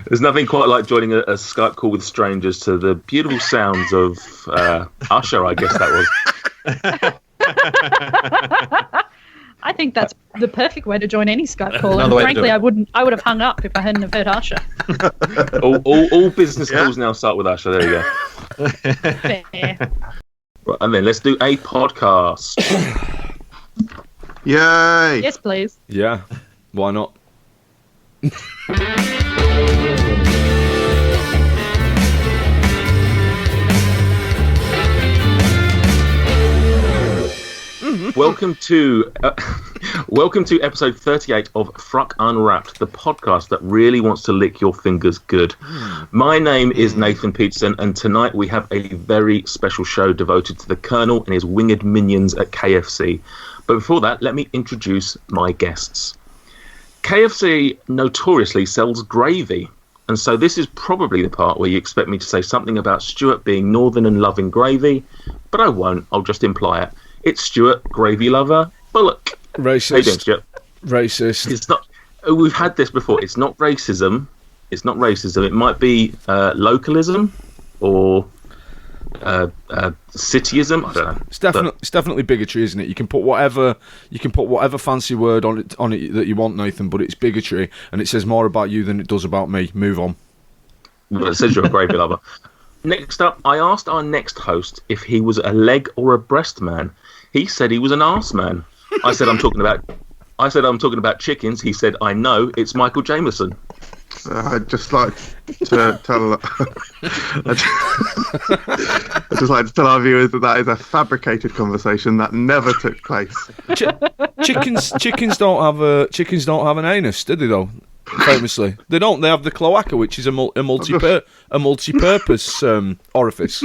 There's nothing quite like joining a Skype call with strangers to the beautiful sounds of Usher, I guess that was. I think that's the perfect way to join any Skype call. And frankly, I would have hung up if I hadn't have heard Usher. all business calls now start with Usher. There you go. Fair. Right, and then let's do a podcast. Yay! Yes, please. Yeah, why not? Welcome to episode 38 of FRUK Unwrapped, the podcast that really wants to lick your fingers good. My name is Nathan Peterson, and tonight we have a very special show devoted to the Colonel and his winged minions at KFC. But before that, let me introduce my guests. KFC notoriously sells gravy, and so this is probably the part where you expect me to say something about Stuart being northern and loving gravy, but I won't. I'll just imply it. It's Stuart, gravy lover, Bullock. Racist. How you doing, Stuart? Racist. It's not. We've had this before. It's not racism. It's not racism. It might be localism or cityism. I don't know. It's definitely bigotry, isn't it? You can put whatever fancy word on it that you want, Nathan, but it's bigotry, and it says more about you than it does about me. Move on. Well, it says you're a gravy lover. Next up, I asked our next host if he was a leg or a breast man. He said he was an arse man. I said I'm talking about chickens. He said I know, it's Michael Jameson. I'd just like to tell our viewers that is a fabricated conversation that never took place. Chickens don't have an anus, do they? Though, famously, they don't. They have the cloaca, which is a multi-purpose orifice.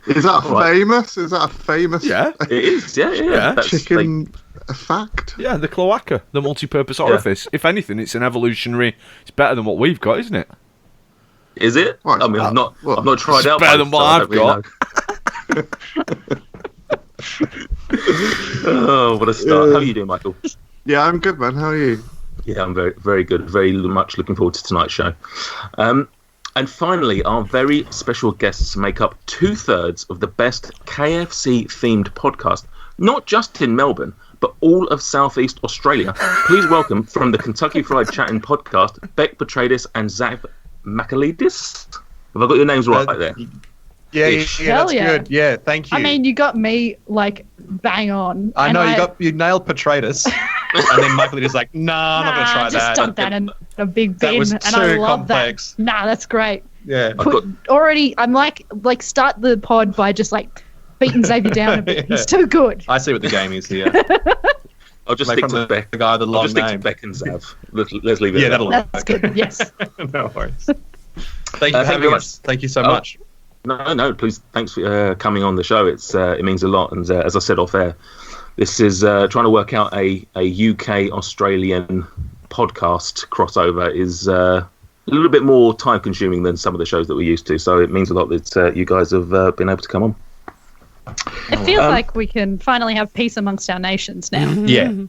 Is that famous? Is that a famous? Yeah, it is. Yeah. Chicken. A fact? Yeah, the cloaca, the multi-purpose orifice. If anything, it's an evolutionary. It's better than what we've got, isn't it? Is it? Well, I mean, I've not tried out. Better than what I've got. Oh, what a start! How are you doing, Michael? Yeah, I'm good, man. How are you? Yeah, I'm very, very good. Very much looking forward to tonight's show. And finally, our very special guests make up 2/3 of the best KFC-themed podcast, not just in Melbourne, but all of Southeast Australia. Please welcome from the Kentucky Fried Chattin podcast, Bec, Petraitis and Xav Michelides. Have I got your names right there? Yeah, that's good. Yeah, thank you. I mean, you got me like bang on. I know you nailed Petraitis, and then Michaelides is like, nah, I'm not gonna try that. Just dumped that in a big bin, that was and too I love complex. that. Nah, that's great. Yeah, I'm like start the pod by just like beating Xavier down a bit. He's too good. I see what the game is here. I'll just stick to Bec. The guy with the long name. Stick to Bec and Xav. Let's leave it. Yeah, That's good. Yes. No worries. Thank you for having us. Thank you so much. No, please. Thanks for coming on the show. It means a lot. And as I said off air, this is trying to work out a UK Australian podcast crossover is a little bit more time consuming than some of the shows that we're used to. So it means a lot that you guys have been able to come on. It feels like we can finally have peace amongst our nations now.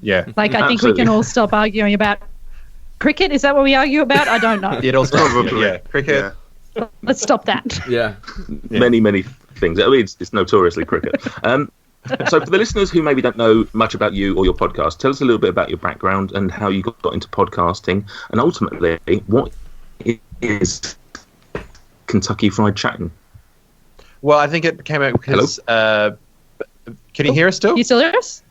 Yeah. Like I think we can all stop arguing about cricket. Is that what we argue about? I don't know. It all probably. Yeah. Cricket. Yeah. Let's stop that. Yeah. Many things. I mean, it's notoriously cricket. So for the listeners who maybe don't know much about you or your podcast, tell us a little bit about your background and how you got into podcasting, and ultimately what is Kentucky Fried Chattin. Well, I think it came out because. Can you hear us still? You still hear us?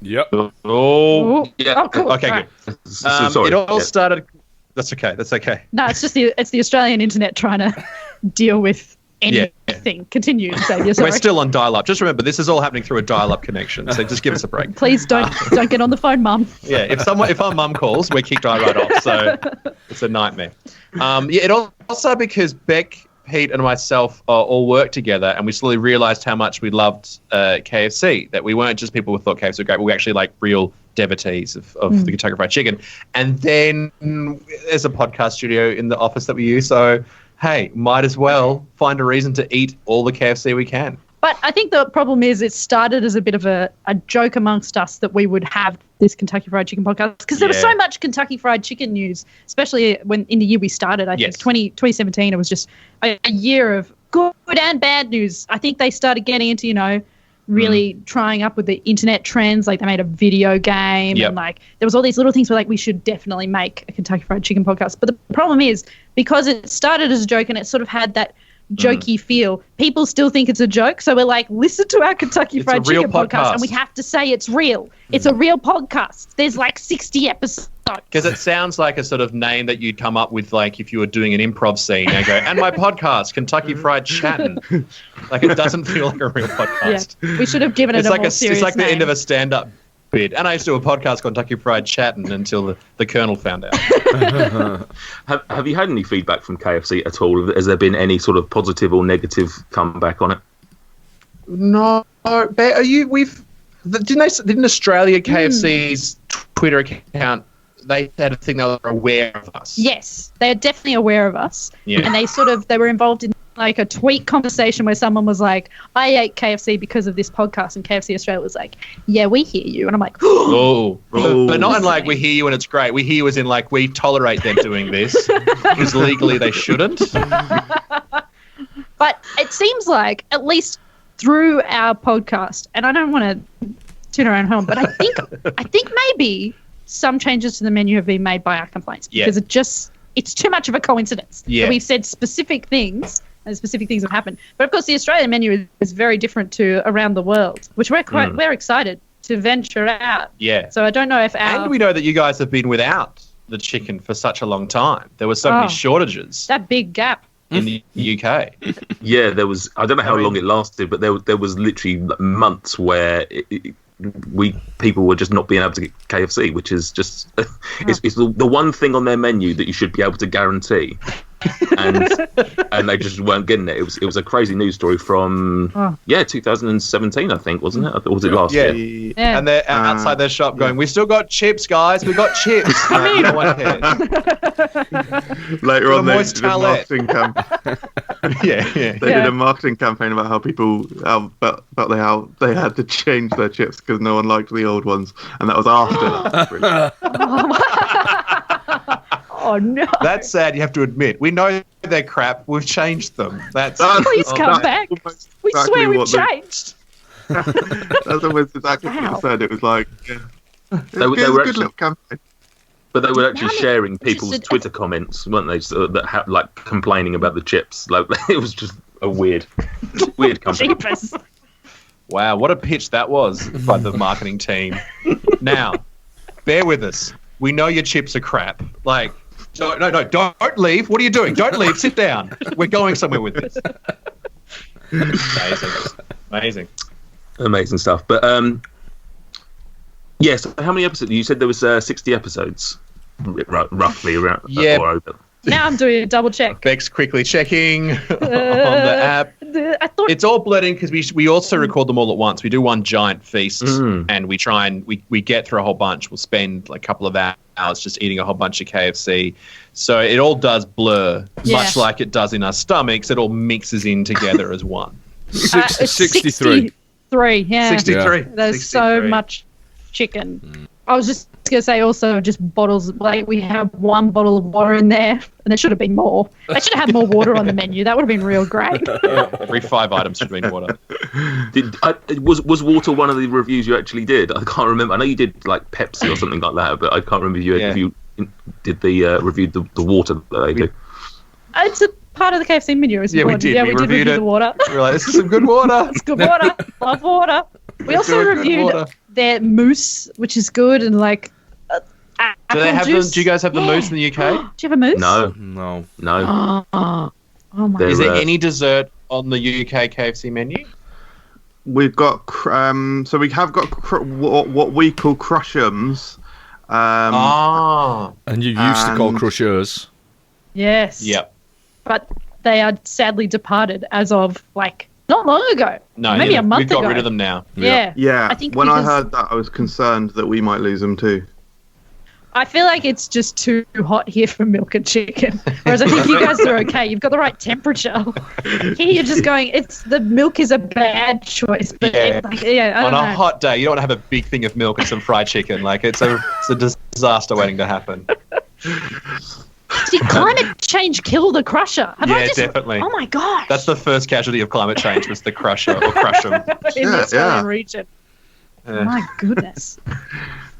Yep. Oh, yeah. Oh, cool. Okay, right. good. Sorry. It all started. That's okay. No, it's just the Australian internet trying to deal with anything. Yeah. Continue, Xavier. Sorry. We're still on dial-up. Just remember, this is all happening through a dial-up connection. So just give us a break. Please don't get on the phone, Mum. Yeah, if our mum calls, we're kicked right off. So it's a nightmare. It all started because Bec, Pete, and myself all worked together, and we slowly realised how much we loved KFC. That we weren't just people who thought KFC were great. We were actually like real devotees of the Kentucky Fried Chicken. And then there's a podcast studio in the office that we use, so hey, might as well find a reason to eat all the KFC we can. But I think the problem is it started as a bit of a joke amongst us that we would have this Kentucky Fried Chicken podcast, because there was so much Kentucky Fried Chicken news, especially when in the year we started. I think 2017. It was just a year of good and bad news. I think they started getting into really trying up with the internet trends. Like they made a video game and like there was all these little things where like we should definitely make a Kentucky Fried Chicken podcast. But the problem is because it started as a joke and it sort of had that jokey feel, people still think it's a joke. So we're like, listen to our Kentucky Fried Chicken podcast and we have to say it's real. It's a real podcast. There's like 60 episodes. Because it sounds like a sort of name that you'd come up with, like if you were doing an improv scene and go, and my podcast, Kentucky Fried Chattin. Like it doesn't feel like a real podcast. Yeah. We should have given it a more serious It's like name. the end of a stand-up bit. And I used to do a podcast called Kentucky Fried Chattin until the Colonel found out. Have you had any feedback from KFC at all? Has there been any sort of positive or negative comeback on it? No. Didn't Australia KFC's Twitter account, they had a thing they were aware of us? Yes, they're definitely aware of us. Yeah. And they were involved in like a tweet conversation where someone was like, I ate KFC because of this podcast, and KFC Australia was like, yeah, we hear you. And I'm like, but not in like we hear you and it's great. We hear you as in like we tolerate them doing this because legally they shouldn't. But it seems like, at least through our podcast, and I don't want to tune around home, but I think maybe some changes to the menu have been made by our complaints because it's too much of a coincidence. Yeah. So we've said specific things and specific things have happened. But of course the Australian menu is very different to around the world, which we're excited to venture out. Yeah. So I don't know if And we know that you guys have been without the chicken for such a long time. There were so many shortages that big gap in the UK. Yeah, there was. I don't know how long it lasted, but there was literally months where people were just not being able to get KFC, which is just it's the one thing on their menu that you should be able to guarantee, and they just weren't getting it. It was a crazy news story from 2017, I think, wasn't it? Or was it last year? Yeah. And they're outside their shop going, "We still got chips, guys. We got chips." No one cares. Later on, they moist did a marketing campaign. They did a marketing campaign about how they had to change their chips because no one liked the old ones, and that was after that. Oh no! That's sad. You have to admit, we know they're crap. We've changed them. Please come back. We swear we've changed. That's almost exactly what they said. It was like, They were a good actually, little campaign. but they were actually sharing people's Twitter comments, weren't they? So that like complaining about the chips. Like it was just a weird company. Jeepers. Wow, what a pitch that was by the marketing team. Now, bear with us. We know your chips are crap. Like, no, don't leave. What are you doing? Don't leave. Sit down. We're going somewhere with this. Amazing Stuff. But yes, how many episodes? You said there was 60 episodes, roughly around. Yeah. Or over. Now I'm doing a double check. Beck's quickly checking on the app. I thought It's all blending because we also record them all at once. We do one giant feast and we try and we get through a whole bunch. We'll spend like a couple of hours just eating a whole bunch of KFC. So it all does blur, much like it does in our stomachs. It all mixes in together as one. 63. 63, yeah. 63. There's so much chicken. I was just going to say also just bottles, like we have one bottle of water in there and there should have been more. They should have had more water on the menu. That would have been real great. Every 5 items should have been water. Was water one of the reviews you actually did? I can't remember. I know you did like Pepsi or something like that, but I can't remember if you did the reviewed the water that they do. It's a part of the KFC menu. It's important. We did. Yeah, we did reviewed review it. the water. We were like, this is some good water. It's good water. Love water. We also reviewed their mousse, which is good, and like do they have juice. Do you guys have the mousse in the UK? Do you have a mousse? No. Oh my! Is there any dessert on the UK KFC menu? We've got so we have got what we call crushums. And you used to call crushers. Yes. Yep. But they are sadly departed as of like not long ago. No, maybe a month ago. We've got rid of them now. Yeah. Yeah. I think when I heard that, I was concerned that we might lose them too. I feel like it's just too hot here for milk and chicken. Whereas I think you guys are okay. You've got the right temperature. Here you're just going, the milk is a bad choice. But I don't know. On a hot day, you don't want to have a big thing of milk and some fried chicken. Like it's a disaster waiting to happen. Did climate change kill the Crusher? Definitely. Oh my gosh. That's the first casualty of climate change was the Crusher or Crush'em. In the Australian region. My goodness.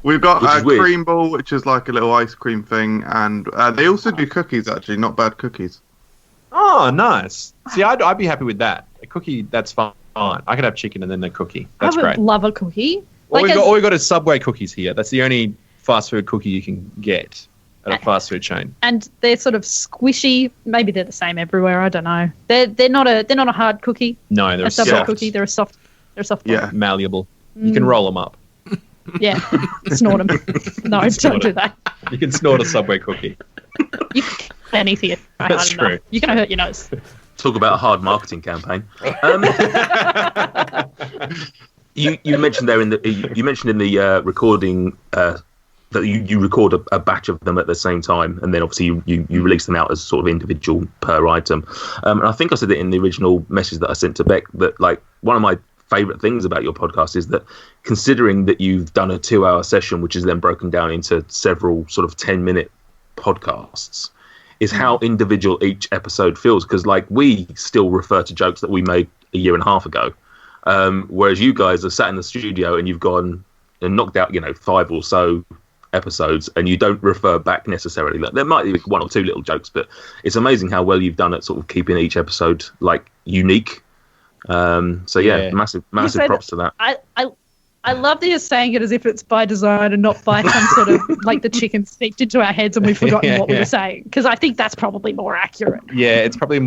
We've got a cream ball, which is like a little ice cream thing, and they also do cookies, actually, not bad cookies. Oh, nice. See, I'd be happy with that. A cookie, that's fine. I could have chicken and then the cookie. That's great. I would love a cookie. All we've got is Subway cookies here. That's the only fast food cookie you can get at a fast food chain. And they're sort of squishy. Maybe they're the same everywhere. I don't know. They're not a hard cookie. No, they're a Subway cookie. They're a soft. Yeah, malleable. You can roll them up. Yeah, snort them. No, don't do that. You can snort a Subway cookie. You can anything. That's true. Enough. You're going to hurt your nose. Talk about a hard marketing campaign. You mentioned there in the recording that you record a batch of them at the same time, and then obviously you release them out as sort of individual per item. And I think I said it in the original message that I sent to Bec that like one of my favorite things about your podcast is that considering that you've done a 2-hour session, which is then broken down into several sort of 10-minute podcasts, is how individual each episode feels. Because like we still refer to jokes that we made a year and a half ago, whereas you guys are sat in the studio and you've gone and knocked out 5 or so episodes and you don't refer back necessarily. Like, there might be 1 or 2 little jokes, but it's amazing how well you've done at sort of keeping each episode like unique. Massive props to that. I love that you're saying it as if it's by design and not by some sort of like the chicken sneaked into our heads and we've forgotten what we were saying, because I think that's probably more accurate. Yeah, it's probably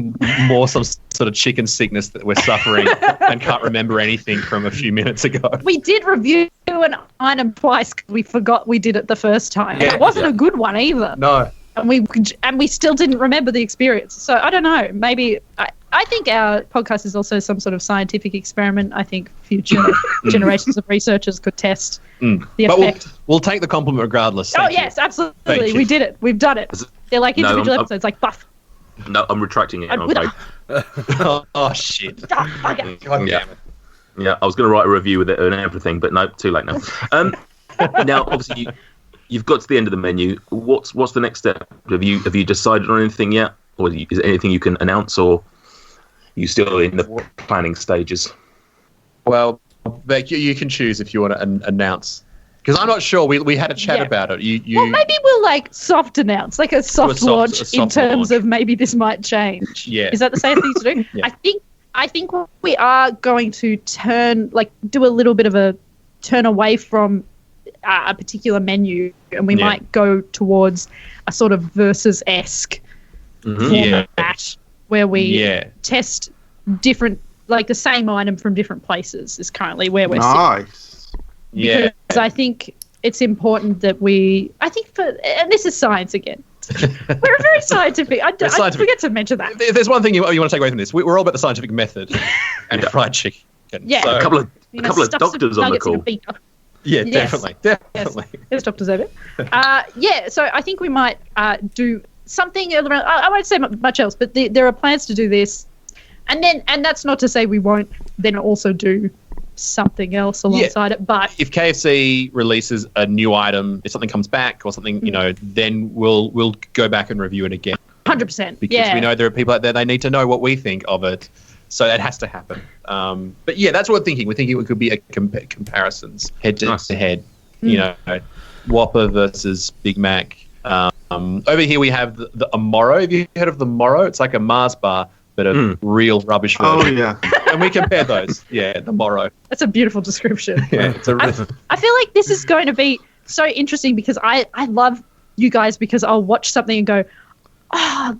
more some sort of chicken sickness that we're suffering and can't remember anything from a few minutes ago. We did review an item twice because we forgot we did it the first time. It wasn't a good one either. No. And we still didn't remember the experience. So I don't know. Maybe I think our podcast is also some sort of scientific experiment. I think future generations of researchers could test the effect. But we'll take the compliment regardless. Yes, absolutely. We did it. We've done it. They're like individual episodes, like buff. No, I'm retracting it. Oh shit! God damn it. Yeah, I was going to write a review with it and everything, but no, too late now. Now, obviously, you've got to the end of the menu. What's the next step? Have you decided on anything yet, or is there anything you can announce, or are you still in the planning stages? Well, Bec, you can choose if you want to announce, because I'm not sure. We had a chat about it. Well, maybe we'll like soft announce, like a soft launch in terms of maybe this might change. Yeah, is that the same thing to do? Yeah. I think we are going to do a little bit of a turn away from a particular menu, and we might go towards a sort of versus-esque format where we test different, like the same item from different places is currently where we're sitting. Yeah. Because I think it's important that and this is science again. We're very scientific. I forget to mention that. If there's one thing you want to take away from this, we're all about the scientific method and fried chicken. Yeah. So, a couple of doctors on the call. Yeah, definitely. Yes. There's Dr. Xavier. So I think we might do something around, I won't say much else, but there are plans to do this. And that's not to say we won't then also do something else alongside it. But if KFC releases a new item, if something comes back or something, then we'll go back and review it again. 100%. Because we know there are people out there, they need to know what we think of it. So that has to happen. But yeah, that's what we're thinking. We're thinking it could be comparisons head to head. Whopper versus Big Mac. Over here we have the Amoro. Have you heard of the Moro? It's like a Mars bar, but a real rubbish version. Oh, yeah. And we compare those. Yeah, the Moro. That's a beautiful description. Yeah, I feel like this is going to be so interesting because I love you guys, because I'll watch something and go,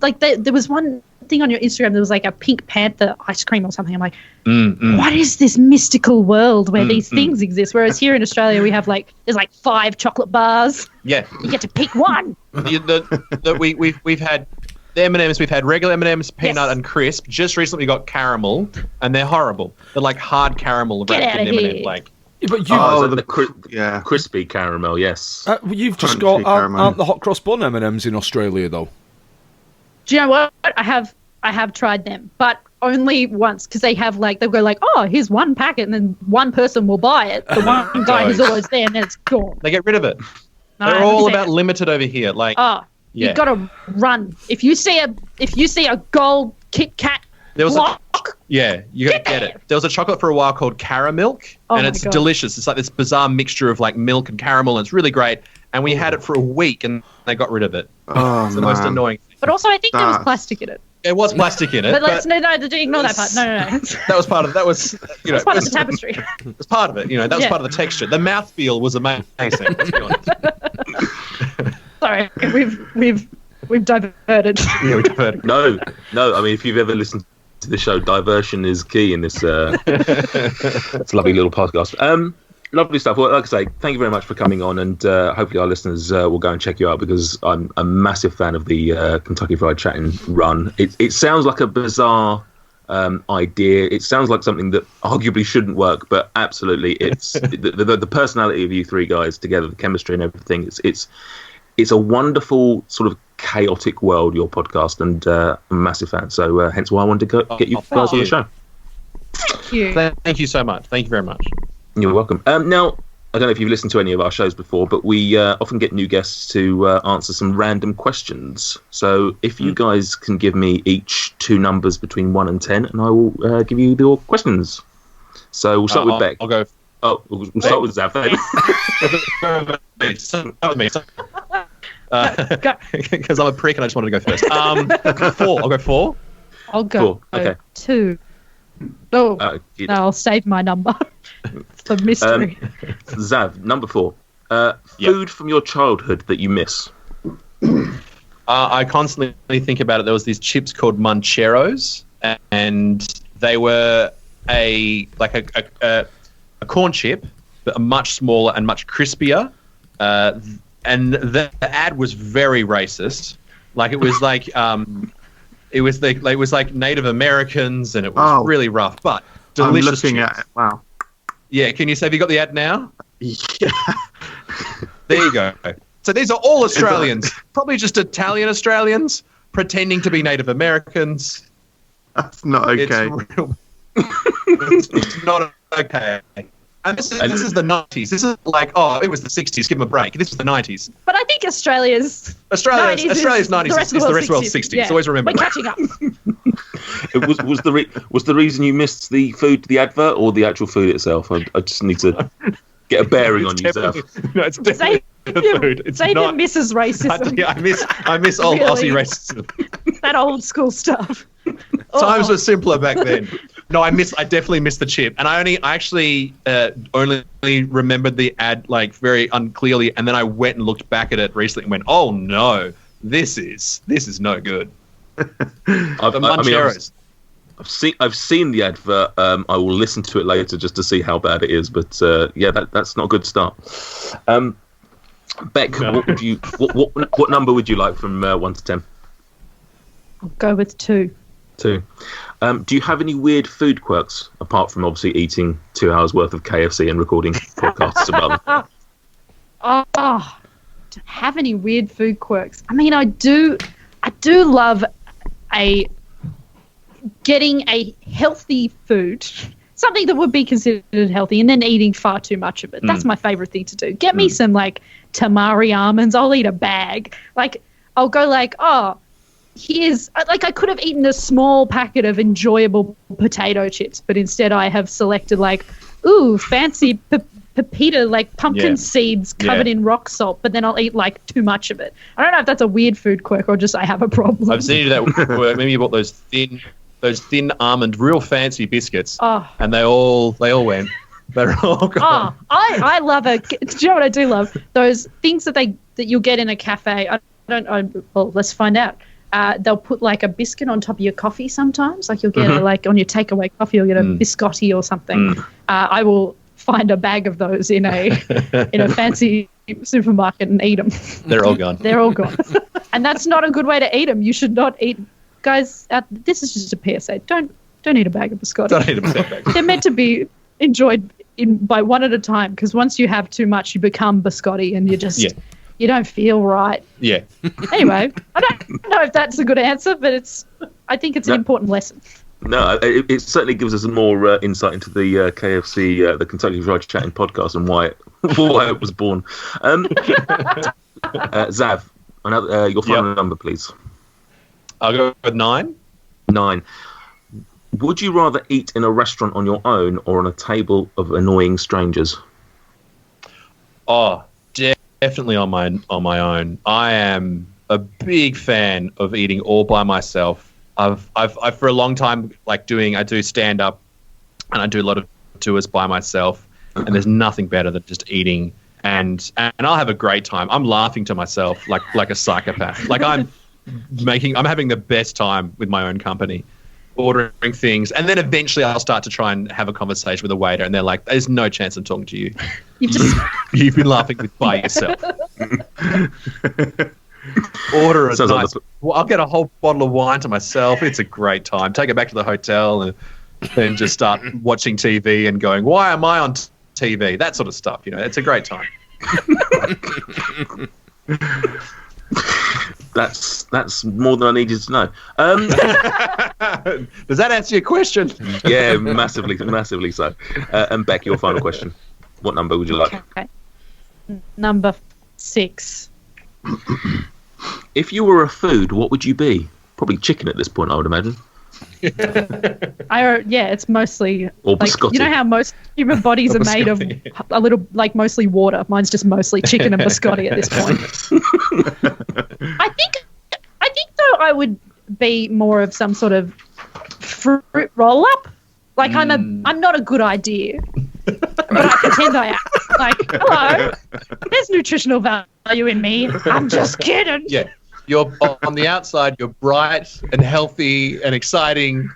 like there was one thing on your Instagram, there was like a Pink Panther ice cream or something. I'm like, what is this mystical world where these things exist? Whereas here in Australia, we have there's 5 chocolate bars. Yeah. You get to pick one. We've had the M&Ms, we've had regular M&Ms, peanut and crisp. Just recently got caramel, and they're horrible. They're like hard caramel wrapped in M&M. But you, crispy caramel, yes. You've just Crunchy got caramel. aren't the hot cross bun M&Ms in Australia though? Do you know what? I have tried them, but only once, because they'll go like, oh, here's one packet, and then one person will buy it. The one guy who's always there, and then it's gone. They get rid of it. They're all about limited over here. Like, you've got to run. If you see a gold Kit Kat block, you got to get it. There was a chocolate for a while called Caramilk, and it's delicious. It's like this bizarre mixture of like milk and caramel, and it's really great. And we had it for a week, and they got rid of it. Oh, it's the most annoying thing. But also, I think there was plastic in it. There was plastic in it. But ignore that part. No. That was part of that was part of the tapestry. It's part of it. That was part of the texture. The mouthfeel was amazing. Let's be honest. Sorry, we've diverted. Yeah, we diverted. No. I mean, if you've ever listened to the show, diversion is key in this. It's a lovely little podcast. Lovely stuff. Well, like I say, thank you very much for coming on, and hopefully our listeners will go and check you out, because I'm a massive fan of the Kentucky Fried Chattin run. It sounds like a bizarre idea. It sounds like something that arguably shouldn't work, but absolutely, it's the personality of you three guys together, the chemistry and everything. It's a wonderful sort of chaotic world, your podcast, and I'm a massive fan. So hence why I wanted to get you guys on the show. Thank you. Thank you so much. Thank you very much. You're welcome. Now, I don't know if you've listened to any of our shows before, but we often get new guests to answer some random questions. So if you guys can give me each 2 numbers between 1 and 10, and I will give you your questions. So we'll start with Bec. I'll go. Oh, we'll start with Xav then. Because I'm a prick and I just wanted to go first. 4. I'll go 4. I'll go 2. No, I'll save my number. It's a mystery. Xav, number 4. Food from your childhood that you miss. I constantly think about it. There was these chips called Muncheros, and they were a corn chip, but a much smaller and much crispier. And the ad was very racist. Like it was like it was like Native Americans, and it was really rough, but delicious. I'm looking chips. at it. Wow. Yeah, can you say, have you got the ad now? Yeah. There you go. So these are all Australians, probably just Italian Australians pretending to be Native Americans. That's not okay. It's not okay. And this is the 90s. This is like, it was the 60s. Give them a break. This is the 90s. But I think Australia's 90s is the rest of the world's 60s. Yeah. Always remember We're that. catching up. Was the reason you missed the food, the advert, or the actual food itself? I just need to get a bearing on yourself. No, it's definitely the food. It's Xavier misses racism. I miss old Aussie racism. That old school stuff. Times were simpler back then. No, I definitely missed the chip, and I actually only remembered the ad like very unclearly, and then I went and looked back at it recently and went, "Oh no, this is no good." Muncheros. I've seen the advert. I will listen to it later just to see how bad it is, but that's not a good start. Bec, what number would you like from 1 to 10? I'll go with 2. 2. Do you have any weird food quirks, apart from obviously eating 2 hours worth of KFC and recording podcasts about them? To have any weird food quirks? I mean, I do love getting a healthy food, something that would be considered healthy, and then eating far too much of it. That's my favorite thing to do. Get me some like tamari almonds. I'll eat a bag. Like I'll go like, here's like I could have eaten a small packet of enjoyable potato chips, but instead I have selected like, fancy pepita, like pumpkin seeds covered in rock salt, but then I'll eat like too much of it. I don't know if that's a weird food quirk or just I have a problem. I've seen you do that work. Maybe you bought those thin almond, real fancy biscuits, and they all went. They're all gone. I love do you know what I do love? Those things that you'll get in a cafe. Well, let's find out. They'll put like a biscuit on top of your coffee sometimes. Like you'll get like on your takeaway coffee, you'll get a biscotti or something. I will find a bag of those in a fancy supermarket and eat them. They're all gone. They're all gone. And that's not a good way to eat them. You should not eat. Guys, this is just a PSA. Don't eat a bag of biscotti. Don't eat a bag. They're meant to be enjoyed by one at a time, because once you have too much, you become biscotti and you just you don't feel right. Yeah. Anyway, I don't know if that's a good answer, but I think it's an important lesson. No, it certainly gives us more insight into the KFC, the Kentucky Fried Chattin podcast, and why it was born. Xav, your final number, please. I'll go with 9. 9. Would you rather eat in a restaurant on your own or on a table of annoying strangers? Oh, definitely on my own. I am a big fan of eating all by myself. I've for a long time I do stand up and I do a lot of tours by myself, and there's nothing better than just eating and I'll have a great time. I'm laughing to myself like a psychopath. Like I'm having the best time with my own company, ordering things, and then eventually I'll start to try and have a conversation with a waiter, and they're like, "There's no chance I'm talking to you. You've been laughing by yourself." Order a nice. I'll get a whole bottle of wine to myself. It's a great time. Take it back to the hotel and then just start watching TV and going, "Why am I on TV?" That sort of stuff. It's a great time. That's more than I needed to know. Does that answer your question? Yeah, massively so. And Bec, your final question. What number would you like? Okay. Number 6. If you were a food, what would you be? Probably chicken at this point, I would imagine. It's mostly or biscotti. You know how most human bodies are made of a little mostly water. Mine's just mostly chicken and biscotti at this point. I think though I would be more of some sort of fruit roll up. I'm not a good idea, but I pretend I am. Hello, there's nutritional value in me. I'm just kidding. Yeah. You're on the outside, you're bright and healthy and exciting,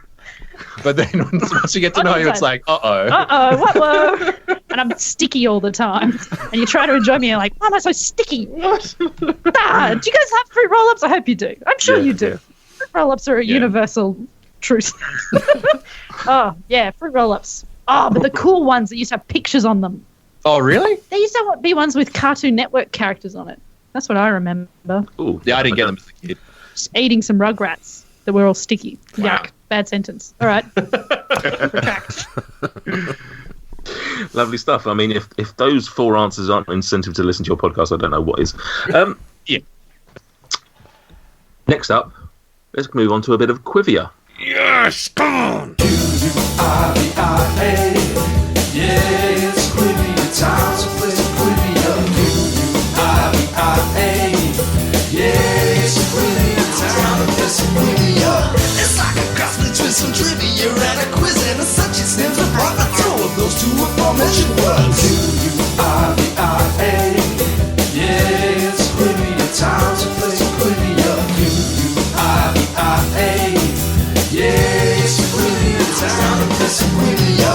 but then once you get to know you, it's like, whoa, and I'm sticky all the time. And you try to enjoy me, and you're like, why am I so sticky? Do you guys have fruit roll-ups? I hope you do. I'm sure you do. Fruit roll-ups are a universal truth. Oh, yeah, fruit roll-ups. Oh, but the cool ones that used to have pictures on them. Oh, really? They used to be ones with Cartoon Network characters on it. That's what I remember. Ooh, yeah, I didn't get them as a kid. Just eating some Rugrats that were all sticky. Wow. Yuck. Bad sentence. All right. Retract. Lovely stuff. I mean, if those 4 answers aren't an incentive to listen to your podcast, I don't know what is. Yeah. Next up, let's move on to a bit of Quivia. Yes, come on! Quivia. Yeah, it's Quivia time, so play Quivia. Yeah, it's Quivia time, it's Quivia. It's like a crossbreed with some trivia and a quiz and a such. It stands for profit. Two of those two aforementioned words. Quivia. Yeah, it's Quivia time, so play Quivia. Quivia. Yeah, it's Quivia time, it's Quivia.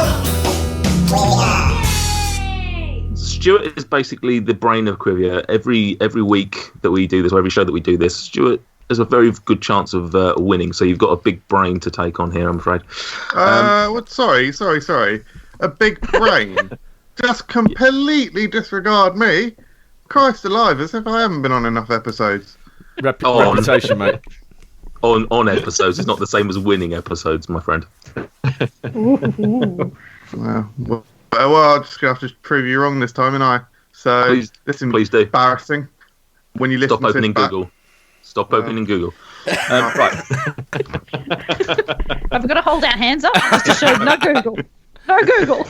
Stuart is basically the brain of Quivia. Every week that we do this, or every show that we do this, Stuart has a very good chance of winning. So you've got a big brain to take on here, I'm afraid. What? Sorry. A big brain? Just completely disregard me? Christ alive, as if I haven't been on enough episodes. Reputation, mate. On episodes, it's not the same as winning episodes, my friend. Well, I'm just going to have to prove you wrong this time, and I. So, please do. Embarrassing. When you listen Stop opening Google. Stop opening Google. Right. I've got to hold our hands up just to show no Google. No Google.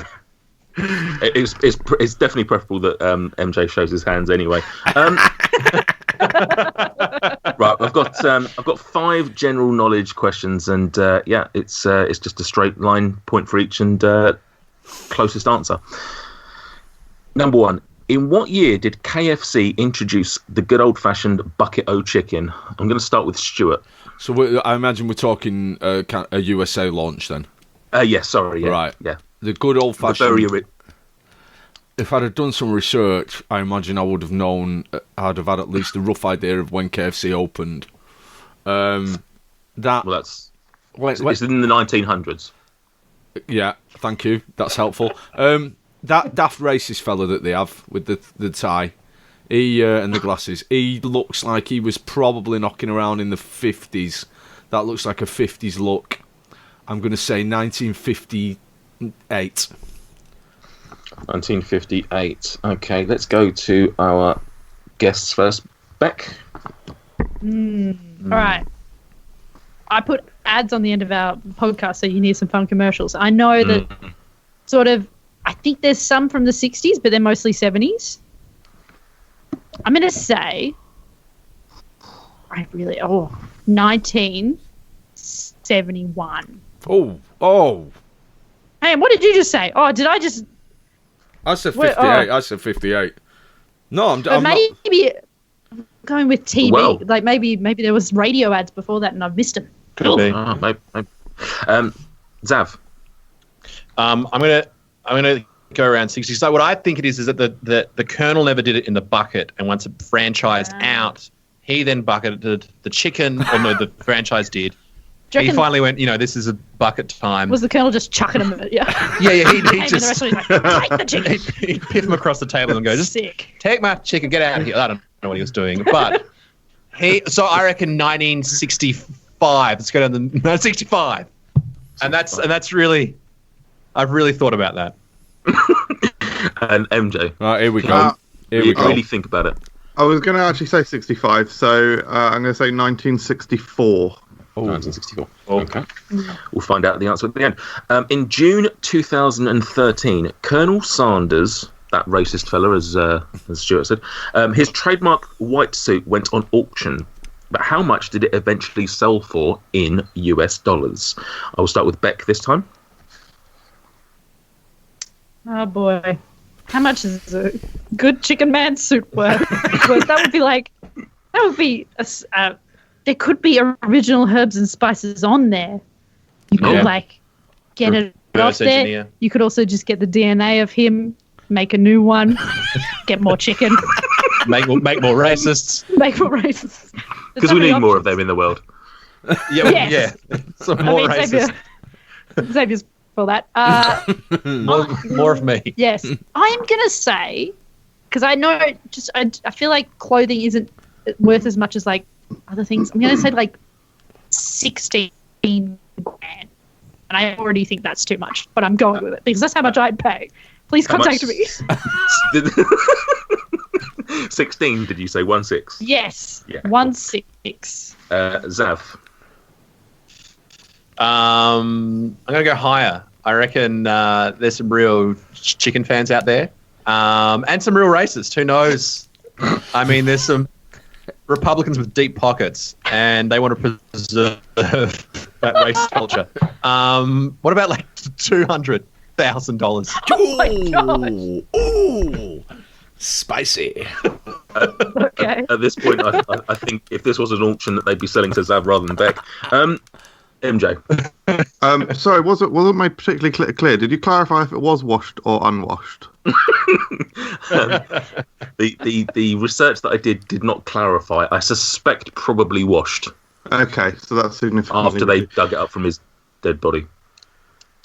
It's definitely preferable that MJ shows his hands anyway. Right, I've got 5 general knowledge questions, and it's just a straight line, point for each, and closest answer. Number 1. In what year did KFC introduce the good old-fashioned bucket o' chicken? I'm going to start with Stuart. So I imagine we're talking a USA launch then? Yes, sorry. Yeah, right. Yeah. The good old-fashioned... If I'd have done some research, I imagine I would have known, I'd have had at least a rough idea of when KFC opened. It's in the 1900s. Yeah, thank you. That's helpful. that daft racist fella that they have with the tie, he and the glasses, he looks like he was probably knocking around in the 50s. That looks like a 50s look. I'm going to say 1958. 1958. Okay, let's go to our guests first. Beck? All right. I put ads on the end of our podcast, so you need some fun commercials. I know that sort of, I think there's some from the 60s, but they're mostly 70s. I'm going to say, 1971. Oh. Hey, what did you just say? Oh, did I just... I said 58. I said 58. No, I'm maybe going with TV. Well, like maybe there was radio ads before that and I've missed them. Could be. Maybe. Zav? I'm gonna go around 60. So what I think it is that the Colonel never did it in the bucket, and once it franchised out, he then bucketed the chicken. Or no, the franchise did. He finally went, this is a bucket time. Was the Colonel just chucking him? Yeah. Yeah. He just the rest like, take the chicken. He'd piff him across the table and go, just sick. Take my chicken, get out of here. I don't know what he was doing, but so I reckon 1965. Let's go down to 1965, and that's really, I've really thought about that. And MJ? Right, here we go. Really think about it. I was going to actually say 65, so I'm going to say 1964. 1964. Okay. We'll find out the answer at the end. In June 2013, Colonel Sanders, that racist fella, as Stuart said, his trademark white suit went on auction. But how much did it eventually sell for in US dollars? I will start with Beck this time. Oh boy. How much is a good chicken man suit worth? That would be there could be original herbs and spices on there. You could get it off there. Engineer. You could also just get the DNA of him, make a new one, get more chicken. Make more racists. Make more racists. Because we need more of them in the world. Yeah. Some more racists. Xavier's for that. More of me. Yes. I'm going to say, because I know, I feel like clothing isn't worth as much as like other things. I'm going to say like 16 grand. And I already think that's too much, but I'm going with it because that's how much I'd pay. Please contact me. 16, did you say? 1-6? Yes. Yeah. 1-6. Zav? I'm going to go higher. I reckon there's some real chicken fans out there and some real racists. Who knows? I mean, there's some Republicans with deep pockets and they want to preserve that race culture. What about like $200,000? Oh my God. Ooh, spicy. Okay. At this point, I think if this was an auction, that they'd be selling to Zav rather than Beck. MJ. Sorry, wasn't made particularly clear. Did you clarify if it was washed or unwashed? The research that I did not clarify. I suspect probably washed. Okay, so that's significant. After they dug it up from his dead body.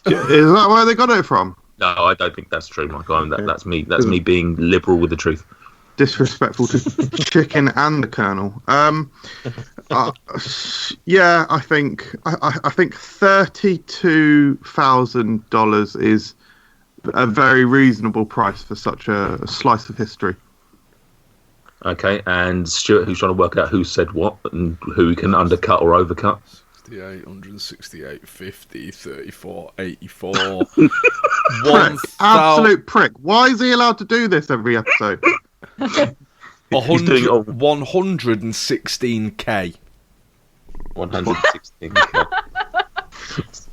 Is that where they got it from? No, I don't think that's true, Michael. That's me. That's me being liberal with the truth. Disrespectful to chicken and the Colonel. Yeah, I think $32,000 is a very reasonable price for such a slice of history. Okay, and Stuart, who's trying to work out who said what and who can undercut or overcut. 68, 168, 50, 34, 84. Absolute prick. Why is he allowed to do this every episode? 116K. 116K.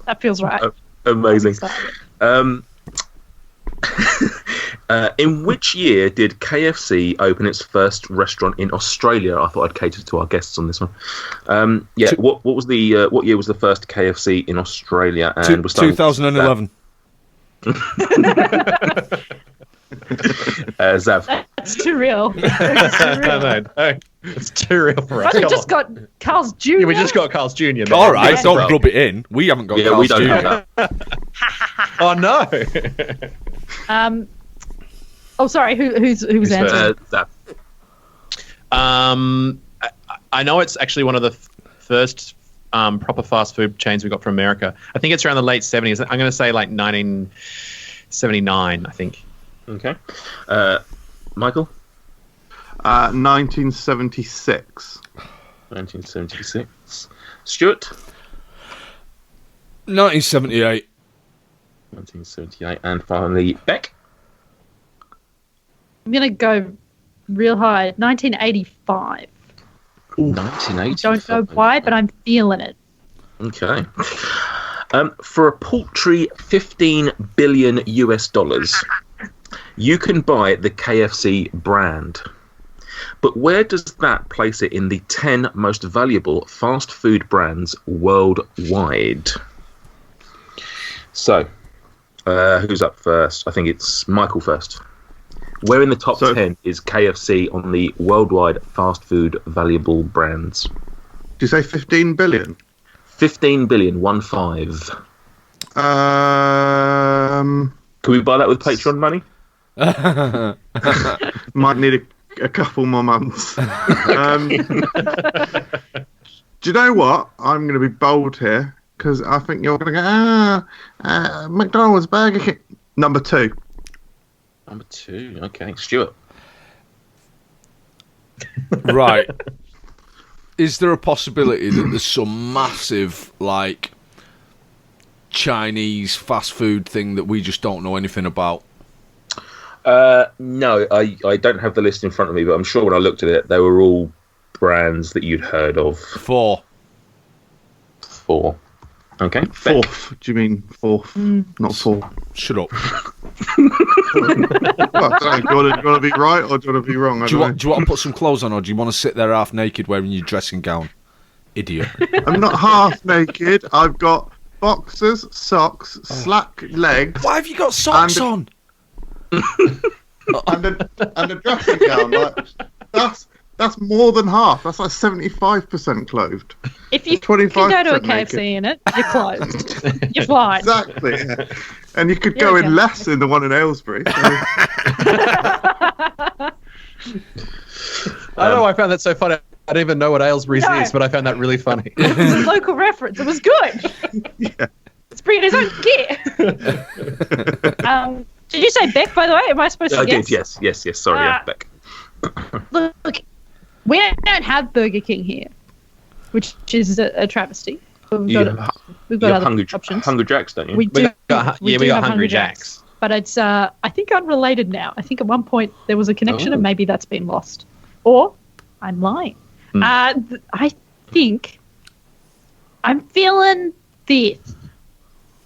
That feels right. Amazing. In which year did KFC open its first restaurant in Australia? I thought I'd cater to our guests on this one. What was the what year was the first KFC in Australia? And 2011. Zav. That's too real. No, it's too real for us. We just got Carl's Jr. Yeah, we just got Carl's Jr. Man. All right, don't rub it in. We haven't got Carl's we don't Jr. have that. Oh no. Oh, sorry. Who's answering? That. I know it's actually one of the first proper fast food chains we got from America. I think it's around the late 70s. I'm going to say like 1979, I think. Okay. Michael? 1976. 1976. Stuart? 1978. 1978. And finally, Bec? I'm going to go real high. 1985. 1985. Don't know why, but I'm feeling it. Okay. For a paltry $15 billion US, you can buy the KFC brand. But where does that place it in the 10 most valuable fast food brands worldwide? So, who's up first? I think it's Michael first. Where in the top 10 is KFC on the worldwide fast food valuable brands? Did you say 15 billion? 15 billion, 15. Can we buy that with Patreon money? Might need a couple more months. Do you know what? I'm going to be bold here because I think you're going to go, McDonald's, Burger King. Number 2. Number 2, okay. Stuart. Right. Is there a possibility that there's some massive, like, Chinese fast food thing that we just don't know anything about? No, I don't have the list in front of me, but I'm sure when I looked at it, they were all brands that you'd heard of. 4. Okay. Fourth. Do you mean fourth? Not 4. Shut up. Well, I don't know, do you want to be right or do you want to be wrong? Do you want to put some clothes on, or do you want to sit there half naked wearing your dressing gown? Idiot. I'm not half naked. I've got boxers, socks, slack legs. Why have you got socks on? and a dressing gown. Like, that's more than half. That's like 75% clothed. If you can go to a KFC in it, you're closed. You're fine. Exactly. Yeah. And you could go in less in the one in Aylesbury. So. I don't know why I found that so funny. I don't even know what Aylesbury's is, but I found that really funny. It was a local reference. It was good. Yeah. It's pretty. Don't care. Did you say Bec, by the way? Am I supposed to guess? Yes. Sorry, yeah, Bec. Look, we don't have Burger King here, which is a travesty. We've got other options. Hungry Jacks, don't you? We got Hungry Jacks. But it's, I think, unrelated now. I think at one point there was a connection and maybe that's been lost. Or I'm lying. I think I'm feeling 5th.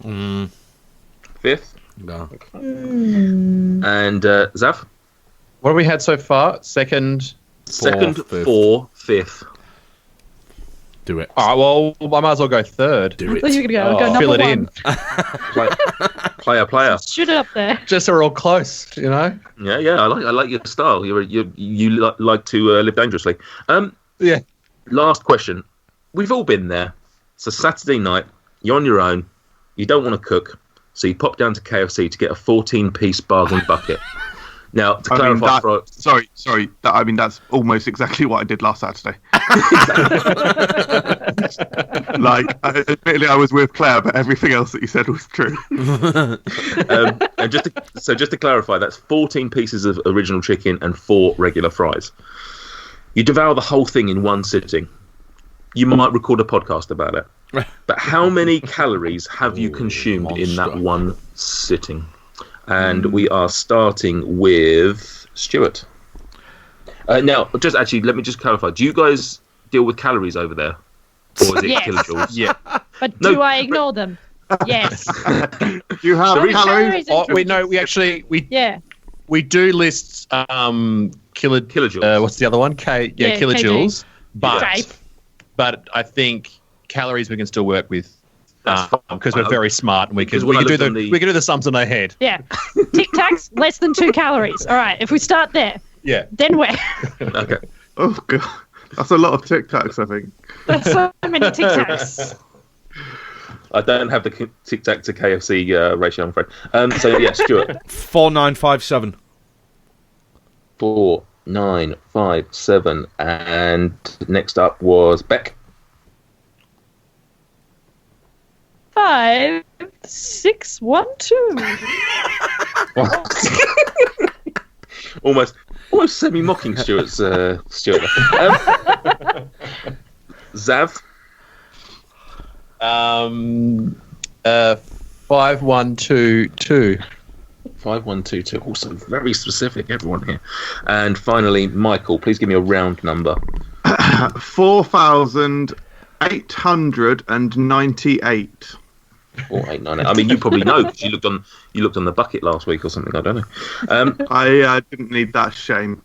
5th? No. And Xav? What have we had so far? Second, 4, 5th. Do it. All right, well, I might as well go 3rd. Do it. So you're going to go number fill it 1. in. Player. Shoot it up there. Just so we're all close, you know? Yeah. I like your style. You like to live dangerously. Yeah. Last question. We've all been there. It's a Saturday night. You're on your own. You don't want to cook, so you pop down to KFC to get a 14-piece bargain bucket. Now, to clarify, sorry. That's almost exactly what I did last Saturday. Admittedly, I was with Claire, but everything else that you said was true. And just to clarify, that's 14 pieces of original chicken and 4 regular fries. You devour the whole thing in one sitting. You might record a podcast about it. But how many calories have you consumed in that one sitting? And we are starting with Stuart. Now, let me just clarify. Do you guys deal with calories over there? Or is it kilojoules? Yeah. But do I ignore them? Yes. You have calories? We do list kilojoules. What's the other one? Kilojoules. But I think calories we can still work with. Because we're very smart and we can do the sums in our head. Yeah. Tic Tacs, less than 2 calories. All right, if we start there. Yeah. Then where? Okay. Oh god, that's a lot of Tic Tacs, I think. That's so many Tic Tacs. I don't have the Tic Tac to KFC ratio, I'm afraid. So yeah, Stuart. 4957. 4, 9, 5, 7, and next up was Bec. 5, 6, 1, 2. almost semi-mocking Stuart's Stuart. Xav. 5, 1, 2, 2. 5, 1, 2, 2. Also very specific, everyone here. And finally, Michael, please give me a round number. 4,898. 4898. I mean, you probably know because you looked on the bucket last week or something. I don't know. I didn't need that shame.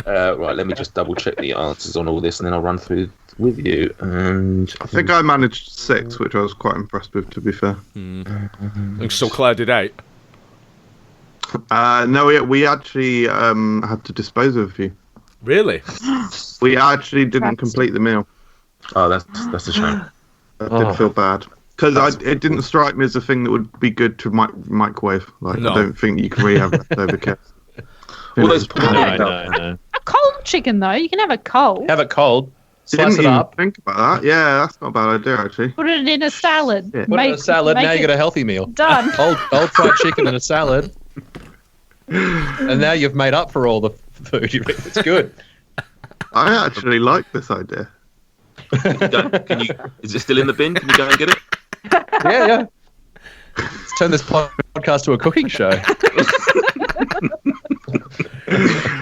Right, let me just double check the answers on all this, and then I'll run through with you. And I think I managed 6, which I was quite impressed with, to be fair. And so Claire did 8. No, we actually had to dispose of a few. Really? We actually didn't complete the meal. Oh, that's a shame. I did feel bad because it didn't strike me as a thing that would be good to microwave. Like, no. I don't think you can really have leftover KFC. Well, there's No. A cold chicken, though. You can have it cold. Have it cold. Didn't Slice it even up. think about that. Yeah, that's not a bad idea, actually. Put it in a salad. Yeah. Put it in a salad. Now you got a healthy meal. Done. Old fried chicken in a salad. And now you've made up for all the food you eat. It's good. I actually like this idea. Is it still in the bin? Can you go and get it? Yeah. Let's turn this podcast to a cooking show.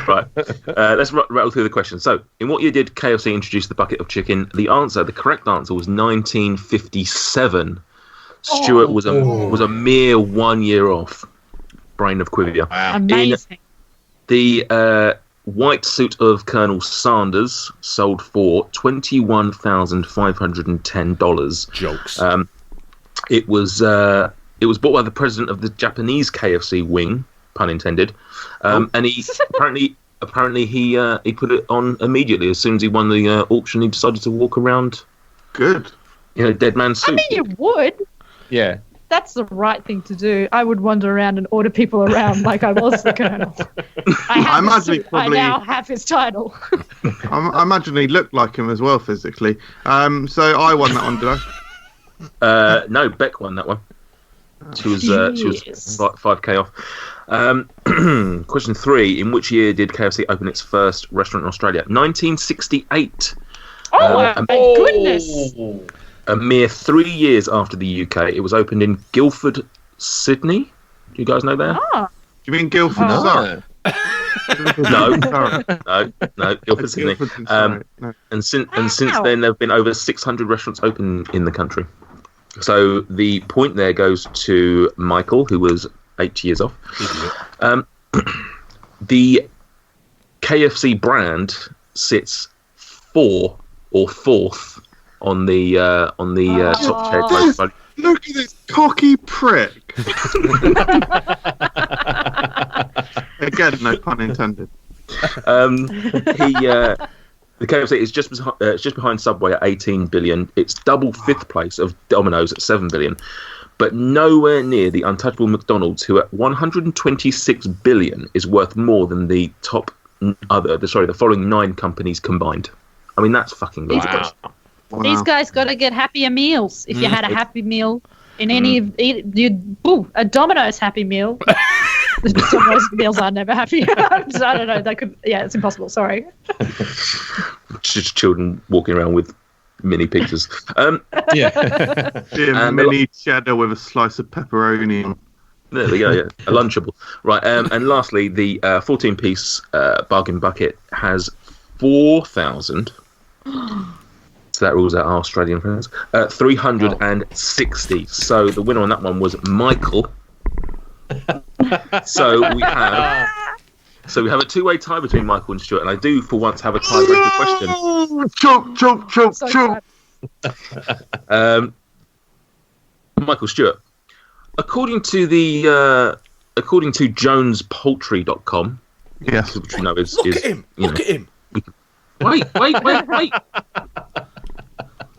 Right. Let's rattle through the questions. So, in what year did KFC introduce the bucket of chicken? The correct answer was 1957. Stuart was a mere 1 year off. Brain of Quivia. Wow. Amazing. The white suit of Colonel Sanders sold for $21,510. Jokes. It was bought by the president of the Japanese KFC wing, pun intended, and he apparently he put it on immediately as soon as he won the auction. He decided to walk around, good, dead man's suit. I mean, you would. Yeah. That's the right thing to do. I would wander around and order people around like I was the colonel. I now have his title. I imagine he looked like him as well physically. So I won that one, did I? No, Bec won that one. She was 5k off. Question 3: in which year did KFC open its first restaurant in Australia? 1968. Oh my goodness! A mere 3 years after the UK, it was opened in Guildford, Sydney. Do you guys know that? Ah. Do you mean Guildford? Sorry. No, Guildford, Sydney. No. And since then, there have been over 600 restaurants open in the country. So the point there goes to Michael, who was 8 years off. The KFC brand sits fourth on the top chair. Look at this cocky prick. Again, no pun intended. The KFC is just behind Subway at 18 billion. It's double fifth place of Domino's at 7 billion, but nowhere near the untouchable McDonald's, who at 126 billion is worth more than the following 9 companies combined. I mean, that's fucking ridiculous. Wow. These guys got to get happier meals. If you had a happy meal in any a Domino's happy meal. Domino's meals are never happy. So I don't know. It's impossible. Sorry. Just children walking around with mini pizzas. Mini cheddar with a slice of pepperoni on. There we go. Yeah, a Lunchable. Right. And lastly, the 14-piece bargain bucket has 4,000. So that rules out our Australian friends. 360. So the winner on that one was Michael. So we have a two-way tie between Michael and Stuart, and I do for once have a tiebreaker question. Choke. Michael, Stuart. According to JonesPoultry.com, yes, which you know is Look at him. Wait.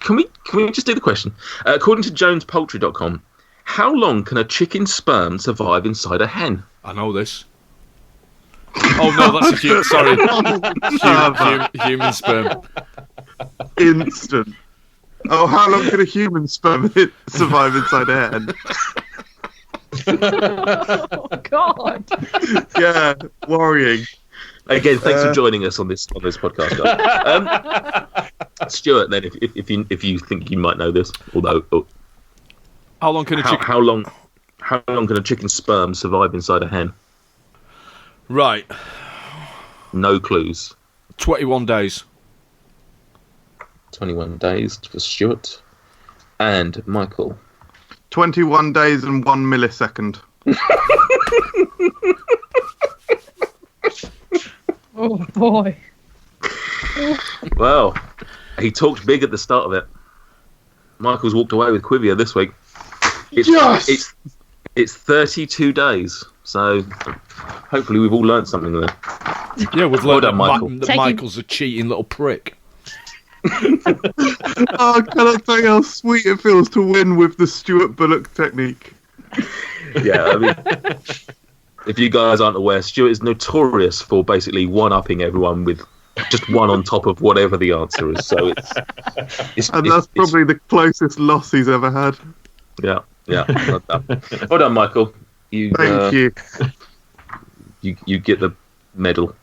Can we just do the question? According to JonesPoultry.com, how long can a chicken's sperm survive inside a hen? I know this. Oh no, that's a sorry, human sperm. Instant. Oh, how long can a human sperm survive inside a hen? Oh God. Yeah, worrying. Again, thanks for joining us on this podcast, guys. Stuart, then, if you think you might know this, although how long can a chicken's sperm survive inside a hen? Right. No clues. 21 days. 21 days for Stuart. And Michael. 21 days and 1 millisecond. Oh boy. Well, he talked big at the start of it. Michael's walked away with Quivia this week. It's 32 days. So hopefully we've all learned something there. Yeah, we've learned that Michael. Michael's a cheating little prick. Oh, can I tell you how sweet it feels to win with the Stuart Bullock technique? Yeah, I mean, if you guys aren't aware, Stuart is notorious for basically one-upping everyone with just one on top of whatever the answer is. So that's probably the closest loss he's ever had. Yeah. Well done, Michael. Thank you. You get the medal.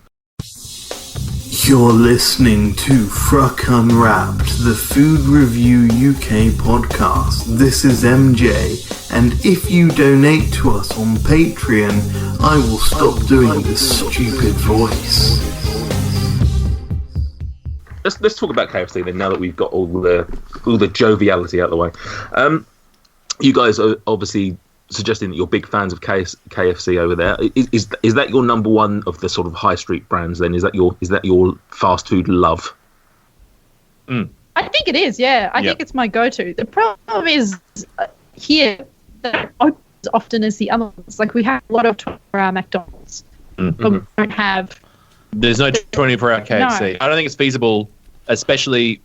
You're listening to FRUK Unwrapped, the Food Review UK podcast. This is MJ, and if you donate to us on Patreon, I will stop doing this stupid voice. Let's talk about KFC then. Now that we've got all the joviality out of the way, you guys are obviously suggesting that you're big fans of KFC over there. Is that your number one of the sort of high street brands? Then is that your fast food love? I think it is. Yeah, I think it's my go-to. The problem is here that opens often as the other ones. Like we have a lot of 24-hour McDonald's, but we don't have. There's no 24-hour KFC. No. I don't think it's feasible, especially,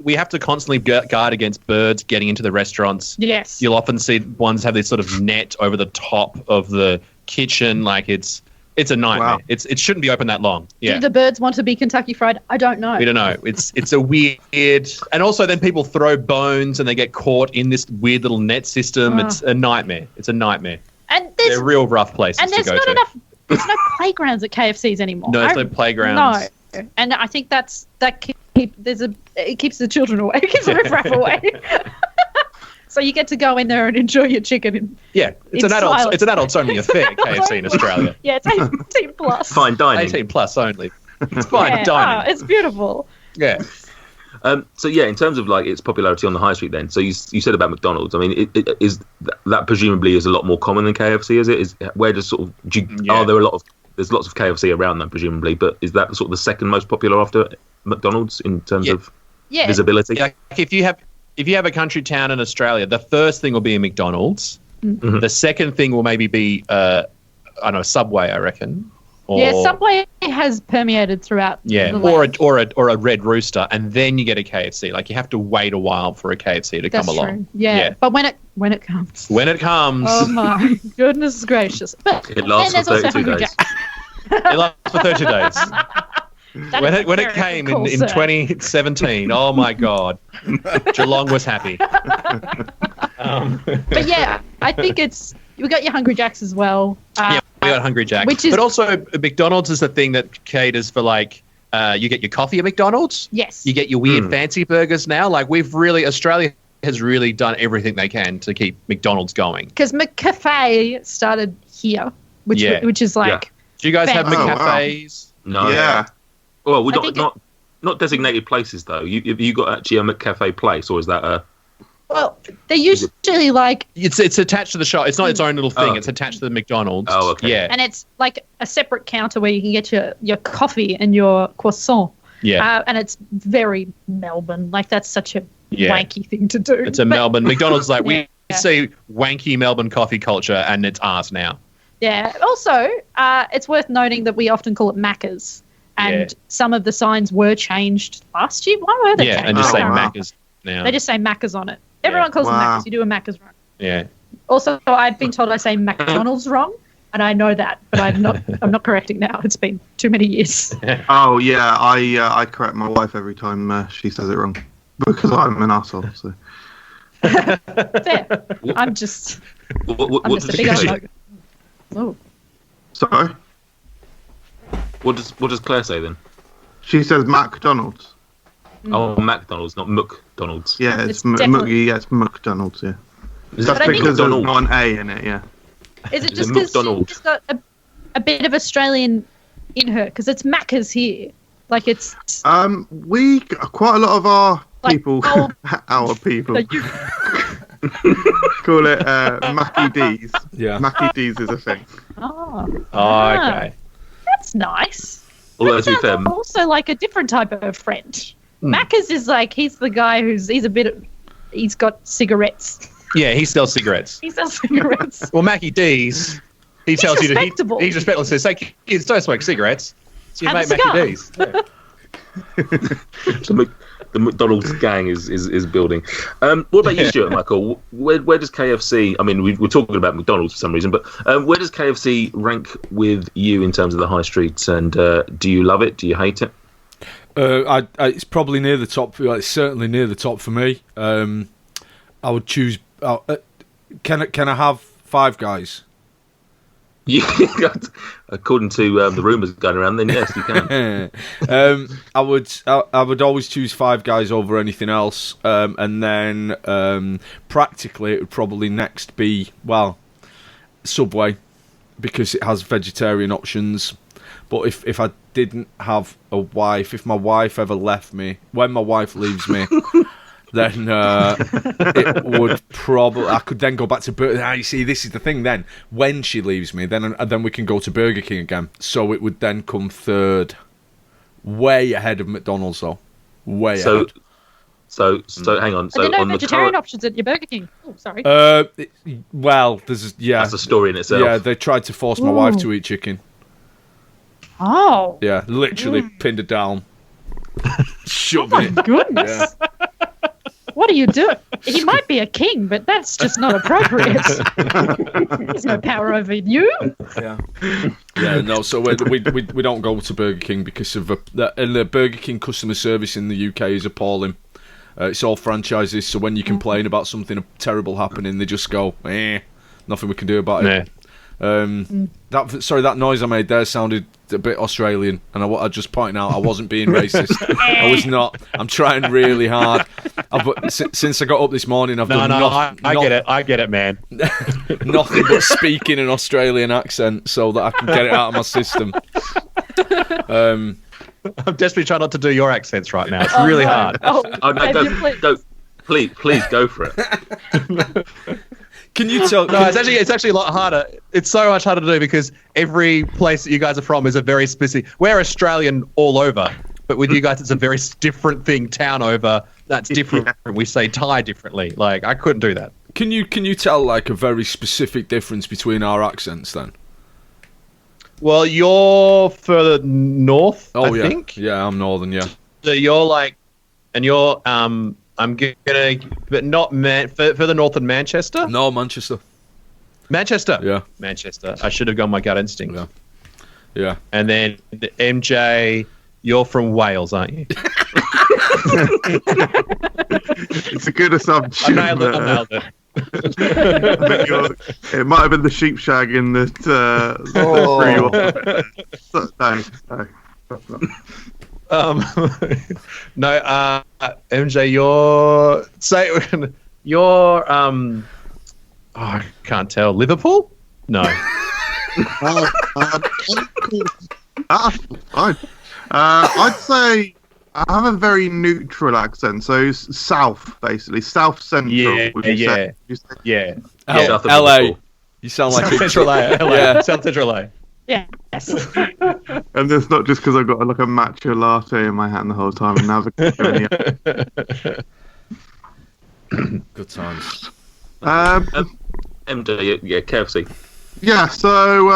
we have to constantly guard against birds getting into the restaurants. Yes. You'll often see ones have this sort of net over the top of the kitchen. Like it's a nightmare. Wow. It shouldn't be open that long. Yeah. Do the birds want to be Kentucky Fried? I don't know. We don't know. It's a weird, and also then people throw bones and they get caught in this weird little net system. It's a nightmare. And they're real rough places and to go to. There's no playgrounds at KFCs anymore. No, there's no playgrounds. No, and I think it keeps the children away. It keeps the riffraff away. So you get to go in there and enjoy your chicken. It's an adults only affair. KFC in Australia. Yeah, it's 18 plus. Fine dining. 18 plus only. It's fine dining. Oh, it's beautiful. Yeah. So yeah, in terms of like its popularity on the high street, then. So you said about McDonald's. I mean, that presumably is a lot more common than KFC. Is it? Where does sort of are there there's lots of KFC around them presumably, but is that sort of the second most popular after McDonald's in terms of visibility? Yeah. If you have a country town in Australia, the first thing will be a McDonald's. Mm-hmm. The second thing will maybe be Subway, I reckon. Subway has permeated throughout. Yeah, or a Red Rooster, and then you get a KFC. Like you have to wait a while for a KFC to come along. True. Yeah, but when it comes. Oh my goodness gracious! But it lasts for 32 days. It lasts for 30 days. When it came in 2017, oh my God, Geelong was happy. But yeah, I think we got your Hungry Jacks as well. We got Hungry Jack. But also McDonald's is the thing that caters for you get your coffee at McDonald's. Yes. You get your weird fancy burgers now. Like Australia has really done everything they can to keep McDonald's going. Because McCafe started here, which is like. Yeah. Do you guys have McCafes? No. Yeah. Well, we not designated places though. You got actually a McCafe place, or is that a? Well, they're usually like... It's attached to the shop. It's not its own little thing. It's attached to the McDonald's. Oh, okay. Yeah. And it's like a separate counter where you can get your coffee and your croissant. Yeah. And it's very Melbourne. Like, that's such a wanky thing to do. It's Melbourne. McDonald's we see wanky Melbourne coffee culture, and it's ours now. Yeah. Also, it's worth noting that we often call it Macca's. And some of the signs were changed last year. Why were they changed? Yeah, and just say Macca's now. They just say Macca's on it. Everyone calls them Macca's. You do a Macca's wrong. Yeah. Also, I've been told I say McDonald's wrong. and I know that, but I'm not correcting now. It's been too many years. Oh yeah, I correct my wife every time she says it wrong because I'm an asshole. So. Fair. I'm just a big asshole. Oh. Sorry. What does Claire say then? She says McDonald's. Oh, McDonald's, not McDonald's. Yeah, it's definitely... it's McDonald's. Yeah. Is That's that because there's McDonald's? one A in it. Yeah. Is it just because she's got a bit of Australian in her? Because it's Macca's here. Like it's. We quite a lot of our people, our people. You... call it Mackie D's. Yeah. Mackie D's is a thing. Oh, okay. That's nice. Although That to be fair, sounds also like a different type of French. Macca's is like he's the guy he's got cigarettes. Yeah, he sells cigarettes. He sells cigarettes. Well, Mackie D's, he tells you respectable. he's respectful. Says, "Say kids, don't smoke cigarettes." So you Have make a cigar. Mackie D's. Yeah. the McDonald's gang is building. What about you, Stuart, Michael? Where does KFC? I mean, we're talking about McDonald's for some reason, but where does KFC rank with you in terms of the high streets? And do you love it? Do you hate it? It's probably near the top. It's certainly near the top for me. I would choose. Can I have Five Guys? Yeah, according to the rumours going around, then yes, you can. I would always choose Five Guys over anything else, and then practically it would probably next be Subway, because it has vegetarian options. But if I didn't have a wife, if my wife ever left me, when my wife leaves me, then it would probably... I could then go back to Burger... you see, this is the thing then. When she leaves me, then we can go to Burger King again. So it would then come third. Way ahead of McDonald's, though. Way ahead. So hang on. So Are there no on vegetarian options at your Burger King? Oh, sorry. There's... Yeah. That's a story in itself. Yeah, they tried to force my wife to eat chicken. Oh. Yeah, literally pinned her down. Shoving it. Goodness. Yeah. What are you doing? He might be a king, but that's just not appropriate. There's no power over you. Yeah. Yeah, no, so we don't go to Burger King because of the Burger King customer service in the UK is appalling. It's all franchises, so when you complain about something terrible happening, they just go, nothing we can do about it. That noise I made there sounded a bit Australian, and I just pointing out I wasn't being racist. I was not. I'm trying really hard. Since I got up this morning, I've done I get it, man. Nothing but speaking an Australian accent so that I can get it out of my system. I'm desperately trying not to do your accents right now. It's really hard. Please go for it. Can you tell? No, it's actually a lot harder. It's so much harder to do because every place that you guys are from is a very specific. We're Australian all over, but with you guys, it's a very different thing. Town over, that's different. Yeah. We say Thai differently. Like I couldn't do that. Can you tell like a very specific difference between our accents then? Well, you're further north. I think. Yeah, I'm northern. Yeah. So you're like, and you're I'm gonna, but not further north than Manchester. No, Manchester. Manchester. Yeah. Manchester. I should have gone my gut instinct. Yeah. Yeah. And then the MJ, you're from Wales, aren't you? It's a good assumption. I nailed it. It might have been the sheep shagging that No, MJ, I can't tell. Liverpool? No. Fine. I'd say I have a very neutral accent, so south, basically, south central. Yeah. LA. You sound like South Central LA. Yeah. South Central LA. Yes. And that's not just because I've got like a matcha latte in my hand the whole time and navigating. Good times. MD, yeah, KFC. Yeah, so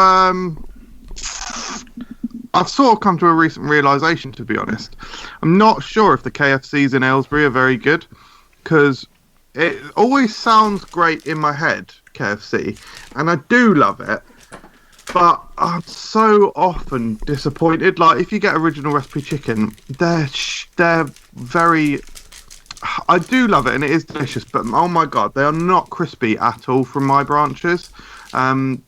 I've sort of come to a recent realisation, to be honest. I'm not sure if the KFCs in Aylesbury are very good, because it always sounds great in my head, KFC, and I do love it. but I'm so often disappointed. Like, if you get original recipe chicken, they're very... I do love it, and it is delicious, but oh my God, they are not crispy at all from my branches.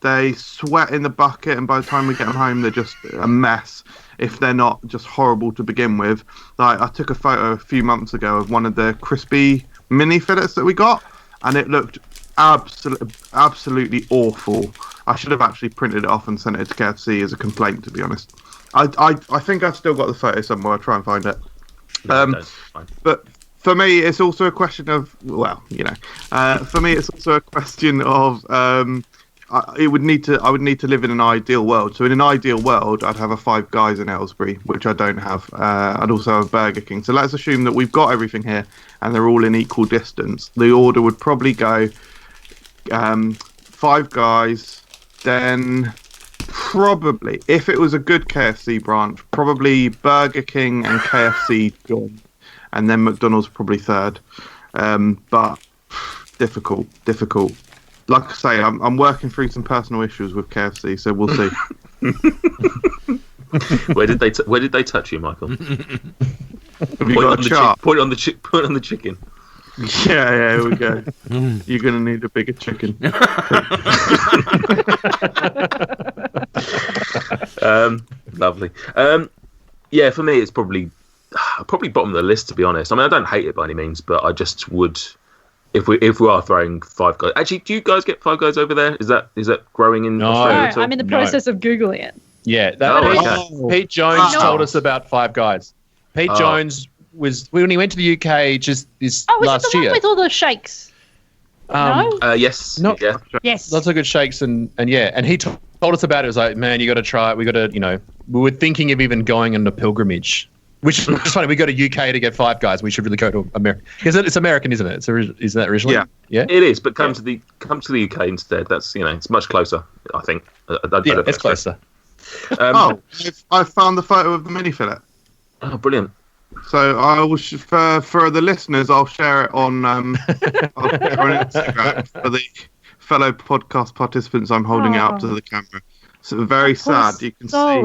They sweat in the bucket, and by the time we get them home, they're just a mess. If they're not just horrible to begin with. Like, I took a photo a few months ago of one of the crispy mini fillets that we got, and it looked absolutely awful. I should have actually printed it off and sent it to KFC as a complaint, to be honest. I think I've still got the photo somewhere. I'll try and find it. But for me, it's also a question of, well, you know, for me, it's also a question of, I would need to live in an ideal world. So in an ideal world, I'd have a Five Guys in Aylesbury, which I don't have. I'd also have a Burger King. So let's assume that we've got everything here and they're all in equal distance. The order would probably go Five Guys, then probably, if it was a good KFC branch, probably Burger King and KFC joint, and then McDonald's probably third. But difficult. Like I say, I'm working through some personal issues with KFC, so we'll see. Where did they touch you, Michael? Have you got a chart? Point on the chicken. Yeah, here we go. You're gonna need a bigger chicken. Lovely. Yeah, for me, it's probably bottom of the list, to be honest. I mean, I don't hate it by any means, but I just would. If we are throwing Five Guys, actually, do you guys get Five Guys over there? Is that growing in Australia? No, I'm in the process of Googling it. Yeah, Pete Jones told us about Five Guys. Pete Jones was when he went to the UK just this last year. One with all the shakes? No. Yes. Yes. Lots of good shakes and he told us about it. It was like, man, you got to try it. We got to, we were thinking of even going on a pilgrimage. Which is funny. We go to UK to get Five Guys. We should really go to America because it's American, isn't it? Isn't that originally? Yeah, it is. But come to the UK instead. That's it's much closer. I think. It's closer. I found the photo of the mini fillet. Oh, brilliant! So I will for the listeners, I'll share it on Instagram for the fellow podcast participants. I'm holding it up to the camera. So very sad. You can see.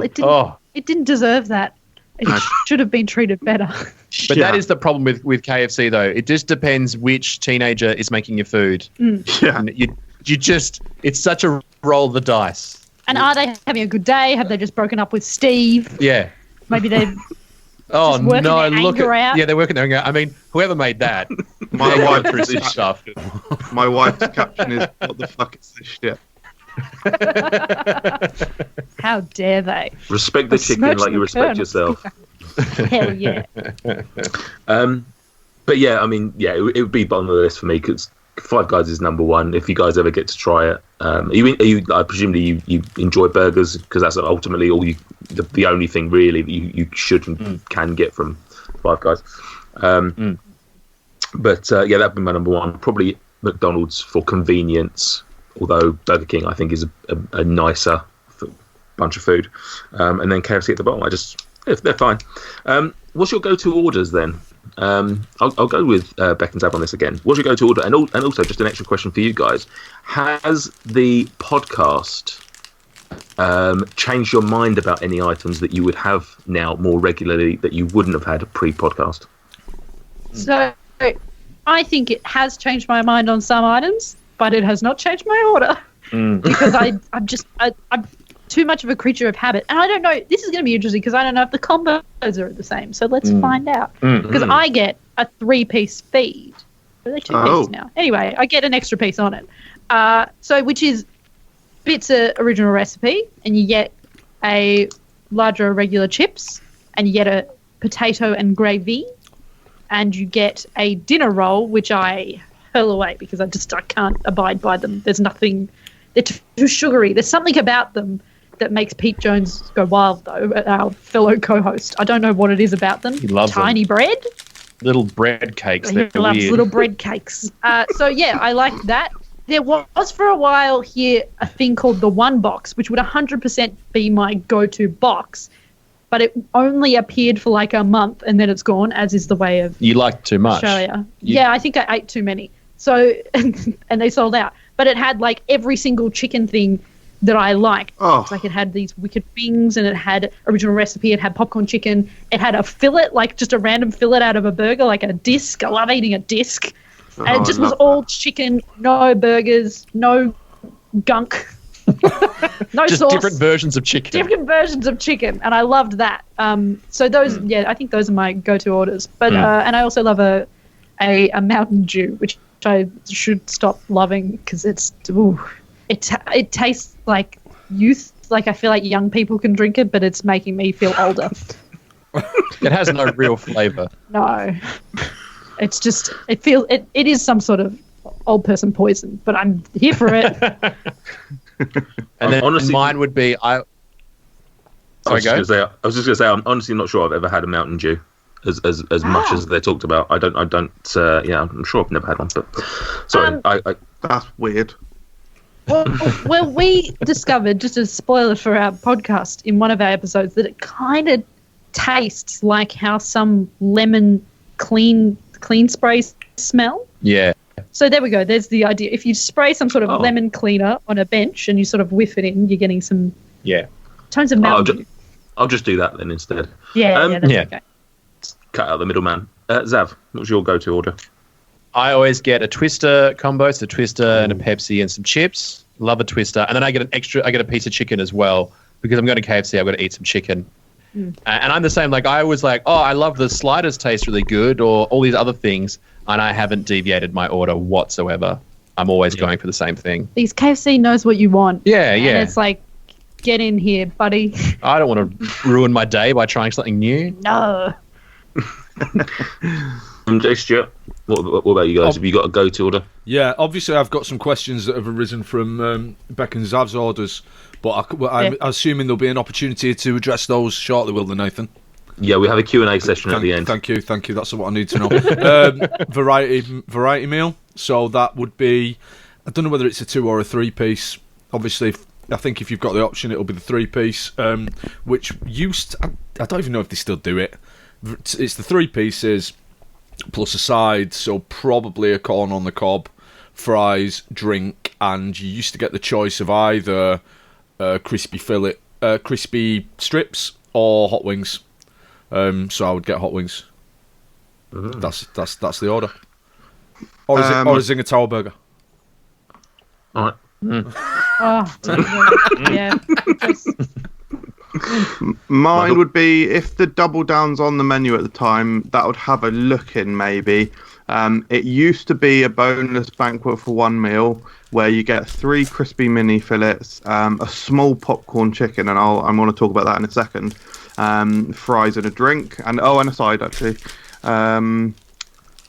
It didn't deserve that. It should have been treated better. But that is the problem with KFC, though. It just depends which teenager is making your food. Yeah. And it's such a roll of the dice. And are they having a good day? Have they just broken up with Steve? Yeah. Maybe they've Oh, just working no, their look anger at... out. Yeah, they're working their anger out. I mean, whoever made that. My wife through some stuff. My wife's caption is, what the fuck is this shit? How dare they? Respect the chicken like you respect yourself. Hell yeah. But yeah, I mean, yeah, it would be bottom of the list for me because Five Guys is number one. If you guys ever get to try it, I presumably you enjoy burgers because that's ultimately all the only thing really that you should and can get from Five Guys. But yeah, that'd be my number one. Probably McDonald's for convenience. Although Burger King, I think, is a nicer bunch of food. And then KFC at the bottom. They're fine. What's your go-to orders then? I'll go with Bec and Xav on this again. What's your go-to order? And also, just an extra question for you guys. Has the podcast changed your mind about any items that you would have now more regularly that you wouldn't have had pre-podcast? So, I think it has changed my mind on some items. But it has not changed my order because I'm too much of a creature of habit. And I don't know, this is going to be interesting because I don't know if the combos are the same. So let's find out. Because I get a 3-piece feed. Are they 2 pieces now? Anyway, I get an extra piece on it. Which is bits of original recipe, and you get a larger regular chips, and you get a potato and gravy, and you get a dinner roll, which I hurl away because I can't abide by them. There's nothing, they're too sugary. There's something about them that makes Pete Jones go wild, though, our fellow co-host. I don't know what it is about them. He loves Tiny them. Bread. Little bread cakes. He loves weird. little bread cakes. So yeah, I like that. There was for a while here a thing called the One Box, which would 100% be my go-to box, but it only appeared for like a month and then it's gone, as is the way of You liked too much. Australia. Yeah, I think I ate too many. So, and they sold out. But it had like every single chicken thing that I liked. Oh. It's like it had these wicked wings, and it had original recipe. It had popcorn chicken. It had a fillet, like just a random fillet out of a burger, like a disc. I love eating a disc. And it just was all chicken, no burgers, no gunk, no just sauce. different versions of chicken. Different versions of chicken, and I loved that. So those, I think those are my go-to orders. But and I also love a Mountain Dew, which I should stop loving because it tastes like youth. Like I feel like young people can drink it, but it's making me feel older. It has no real flavour. No, it's just it is some sort of old person poison, but I'm here for it. And then honestly, mine would be I was just going to say I'm honestly not sure I've ever had a Mountain Dew as much as they're talked about. I'm sure I've never had one, but sorry, that's weird. Well, we discovered, just a spoiler for our podcast, in one of our episodes, that it kind of tastes like how some lemon clean sprays smell. Yeah. So there we go. There's the idea. If you spray some sort of lemon cleaner on a bench and you sort of whiff it in, you're getting some tones of Mountain Dew. I'll just do that then instead. Yeah, that's okay. Cut out the middleman. Xav, what's your go-to order? I always get a Twister combo, so Twister and a Pepsi and some chips. Love a Twister. And then I get a piece of chicken as well, because I'm going to KFC, I've got to eat some chicken. And I'm the same. Like, I was like, I love the sliders taste really good, or all these other things, and I haven't deviated my order whatsoever. I'm always going for the same thing. Because KFC knows what you want. Yeah. And it's like, get in here, buddy. I don't want to ruin my day by trying something new. No. J. Stuart, what about you guys? Have you got a go-to order? Yeah, obviously I've got some questions that have arisen from Bec and Xav's orders, but I'm assuming there'll be an opportunity to address those shortly, will there, Nathan? Yeah, we have a Q&A session at the end. Thank you. That's what I need to know. Variety meal. So that would be, I don't know whether it's a 2 or a 3-piece. Obviously, I think if you've got the option, it'll be the 3-piece, which I don't even know if they still do it. It's the 3 pieces plus a side, so probably a corn on the cob, fries, drink, and you used to get the choice of either crispy strips or hot wings. So I would get hot wings. That's the order. Or is it a Zinger Tower burger? All right. Yeah. Mine would be, if the double down's on the menu at the time, that would have a look in maybe. It used to be a boneless banquet for one meal where you get 3 crispy mini fillets, a small popcorn chicken, and I'm going to talk about that in a second, fries and a drink, and a side actually.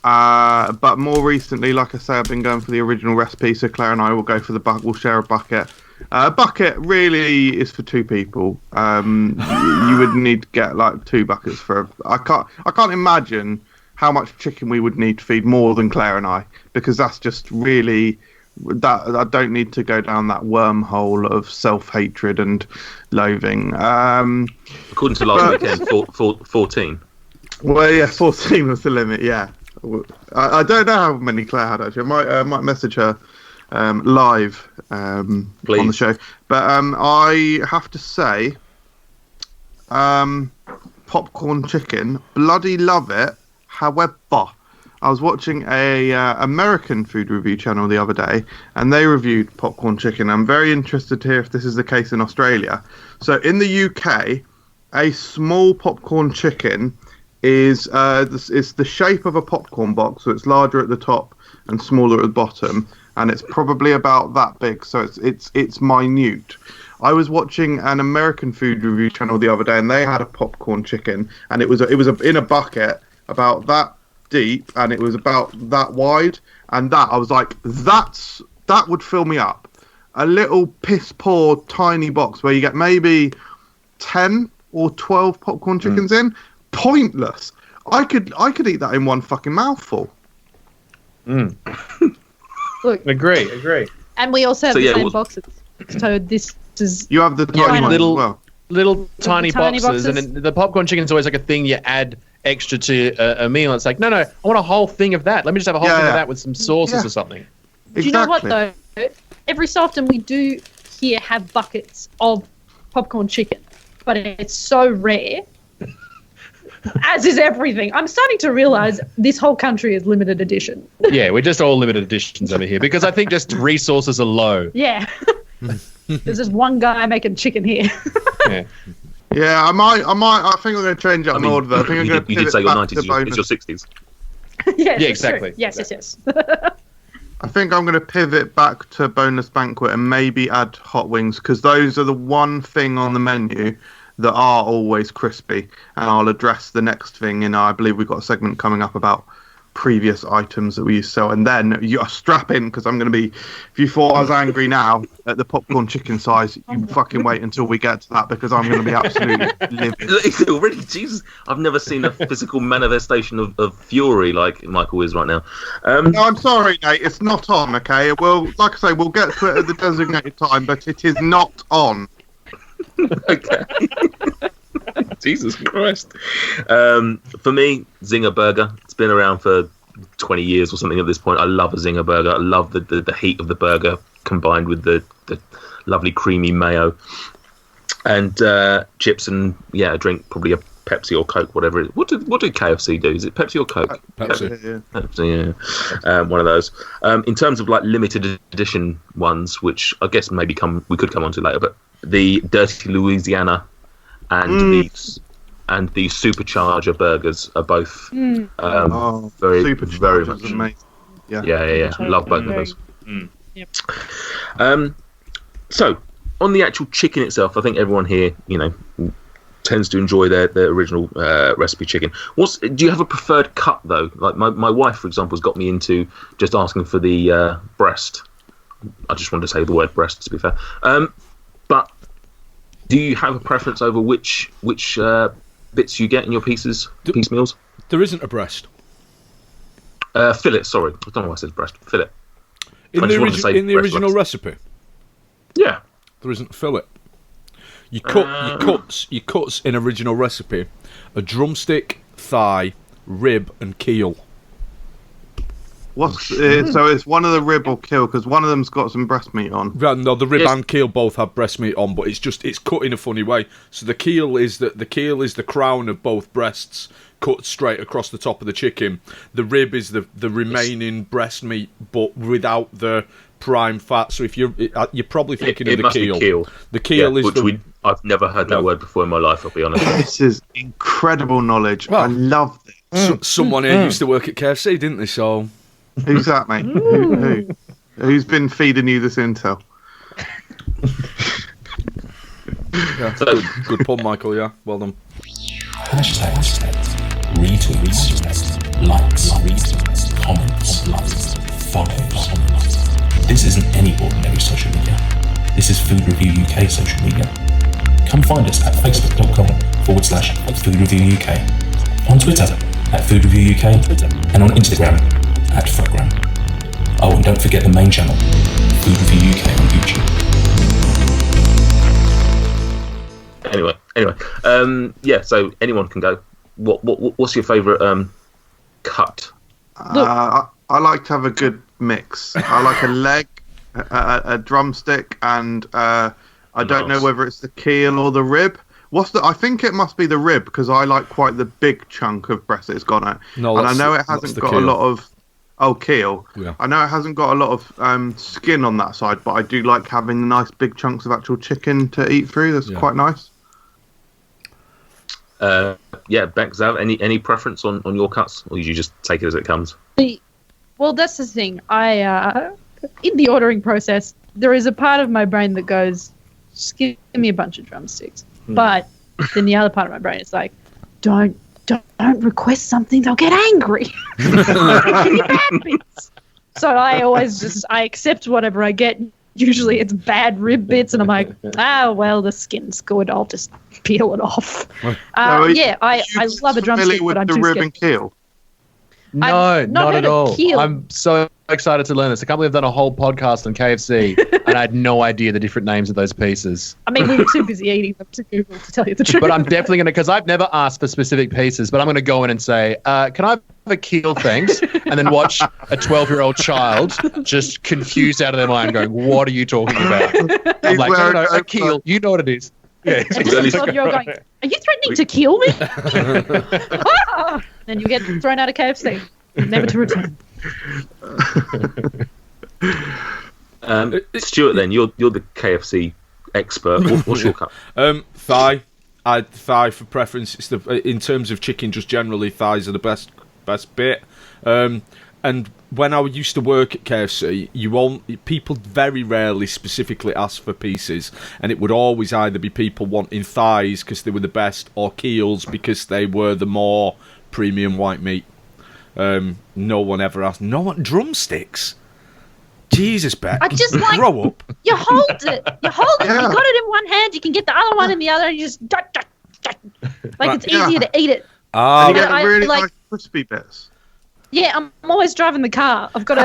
But more recently, like I say, I've been going for the original recipe, so Claire and I will go for we'll share a bucket. A bucket really is for 2 people. You would need to get like 2 buckets for. I can't imagine how much chicken we would need to feed more than Claire and I, because that's just really that I don't need to go down that wormhole of self-hatred and loathing. According to last weekend, 14. Well, yeah, 14 was the limit. Yeah, I don't know how many Claire had actually. I might message her. Live on the show, but I have to say, popcorn chicken, bloody love it. However, I was watching a American food review channel the other day, and they reviewed popcorn chicken. I'm very interested to hear if this is the case in Australia. So in the UK, a small popcorn chicken is it's the shape of a popcorn box, so it's larger at the top and smaller at the bottom. And it's probably about that big, so it's minute. I was watching an American food review channel the other day, and they had a popcorn chicken, and it was in a bucket about that deep, and it was about that wide, and that I was like, that would fill me up. A little piss poor tiny box where you get maybe 10 or 12 popcorn chickens in, pointless. I could eat that in one fucking mouthful. Look, agree. And we also have the same boxes. So this is... You have the tiny ones as well. Little tiny boxes. And then the popcorn chicken's always like a thing you add extra to a meal. It's like, no, I want a whole thing of that. Let me just have a whole thing of that with some sauces or something. Do you know what, though? Every so often we do here have buckets of popcorn chicken, but it's so rare. As is everything. I'm starting to realise this whole country is limited edition. Yeah, we're just all limited editions over here because I think just resources are low. Yeah. There's just one guy making chicken here. Yeah, I think I'm going to change up my order. I think I'm going to You did say your 90s, it's your 60s. Yes, yeah, exactly. Yes. I think I'm going to pivot back to bonus banquet and maybe add hot wings because those are the one thing on the menu that are always crispy. And I'll address the next thing. I believe we've got a segment coming up about previous items that we used to sell. And then you're strap in because I'm going to be. If you thought I was angry now at the popcorn chicken size, you fucking wait until we get to that because I'm going to be absolutely livid. Already, Jesus, I've never seen a physical manifestation of fury like Michael is right now. No, I'm sorry, Nate. It's not on. Okay. Well, like I say, we'll get to it at the designated time, but it is not on. Okay. Jesus Christ. For me, Zinger Burger. It's been around for 20 years or something at this point. I love a Zinger Burger. I love the heat of the burger combined with the lovely creamy mayo. And chips and, a drink, probably a Pepsi or Coke, whatever it is. What did KFC do? Is it Pepsi or Coke? Pepsi. Pepsi, yeah. One of those. In terms of like limited edition ones, which I guess maybe we could come on to later, but the Dirty Louisiana and the Supercharger burgers are both very, very much. Amazing. Yeah. Love both of those. Yep. So on the actual chicken itself, I think everyone here, tends to enjoy their original recipe chicken. Do you have a preferred cut though? Like my wife, for example, has got me into just asking for the breast. I just wanted to say the word breast, to be fair. But do you have a preference over which bits you get in your piece meals? There isn't a breast. Fillet, sorry. I don't know why I said breast. Fillet. In the original recipe? Yeah. There isn't a fillet. Your cuts in original recipe are drumstick, thigh, rib and keel. So it's one of the rib or keel because one of them's got some breast meat on. Right, no, the rib and keel both have breast meat on, but it's cut in a funny way. So the keel is the crown of both breasts, cut straight across the top of the chicken. The rib is the remaining breast meat, but without the prime fat. So if you're probably thinking of the keel. Keel. The keel is I've never heard that word before in my life, I'll be honest. This is incredible knowledge. Well, I love this. Someone here used to work at KFC, didn't they? So. Who's that, mate? Who's been feeding you this intel? Good pun, Michael, yeah. Well done. Hashtags, retweets, likes, comments, follows. This isn't any ordinary social media. This is Food Review UK social media. Come find us at facebook.com/Food Review UK, on Twitter @Food Review UK, and on Instagram @FRUKgram. Oh, and don't forget the main channel, Food Review UK on YouTube. Anyway, so anyone can go. What's your favourite cut? I like to have a good mix. I like a leg, a drumstick, and I don't know whether it's the keel or the rib. I think it must be the rib because I like quite the big chunk of breast it's got on it. No, and I know it hasn't got a lot of. Oh, keel. Yeah. I know it hasn't got a lot of skin on that side, but I do like having nice big chunks of actual chicken to eat through. That's quite nice. Bec, Xav, any preference on your cuts, or you just take it as it comes? Well, that's the thing. In the ordering process, there is a part of my brain that goes, just give me a bunch of drumsticks. But then the other part of my brain is like, don't request something, they'll get angry. So I always I accept whatever I get. Usually it's bad rib bits, and I'm like, well, the skin's good, I'll just peel it off. I love a drumstick, but I'm too with the rib scared. and keel? No, not at all. Keel. I'm so excited to learn this. I can't believe I've done a whole podcast on KFC and I had no idea the different names of those pieces. I mean, we were too busy eating them to Google, to tell you the truth. But I'm definitely going to, because I've never asked for specific pieces, but I'm going to go in and say, can I have a keel, thanks? And then watch a 12-year-old child just confused out of their mind going, what are you talking about? I'm like, no, a keel. You know what it is. Yeah. You're going, are you threatening to kill me? Then you get thrown out of KFC, never to return. Stuart, then you're the KFC expert. What's your cup? Thigh. Thigh for preference. It's in terms of chicken, just generally thighs are the best bit. And when I used to work at KFC, people very rarely specifically asked for pieces, and it would always either be people wanting thighs because they were the best, or keels because they were the more premium white meat. No one ever asked. No one drumsticks. Jesus, Bec. I just grow up. You hold it. You got it in one hand. You can get the other one in the other, and you just it's easier to eat it. And you get the really nice crispy bits. Yeah, I'm always driving the car. I've got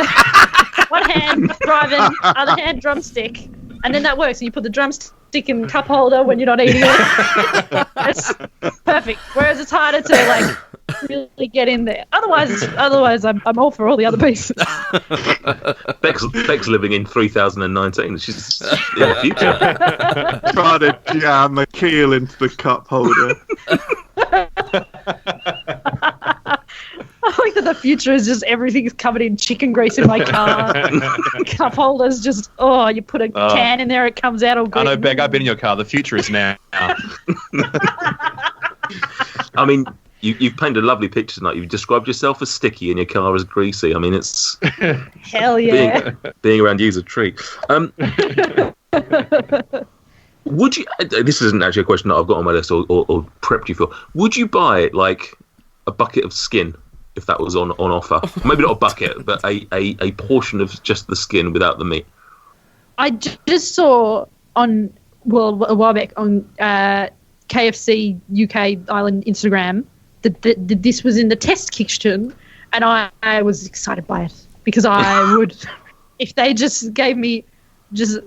one hand driving, other hand drumstick, and then that works. And you put the drumstick in the cup holder when you're not eating it. It's perfect. Whereas it's harder to really get in there. Otherwise, I'm all for all the other pieces. Bec's living in 3019. She's in the future. Trying to jam a keel into the cup holder. I like that the future is just everything's covered in chicken grease in my car. Cup holders just, you put a can in there, it comes out all good. I know, Bec, I've been in your car. The future is now. I mean, you've painted a lovely picture tonight. You've described yourself as sticky and your car as greasy. I mean, it's... Hell yeah. Being around you is a treat. Would you... This isn't actually a question that I've got on my list or prepped you for. Would you buy, a bucket of skin if that was on offer? Maybe not a bucket, but a portion of just the skin without the meat. I just saw a while back on KFC UK Island Instagram that this was in the test kitchen, and I was excited by it because I would, if they just gave me if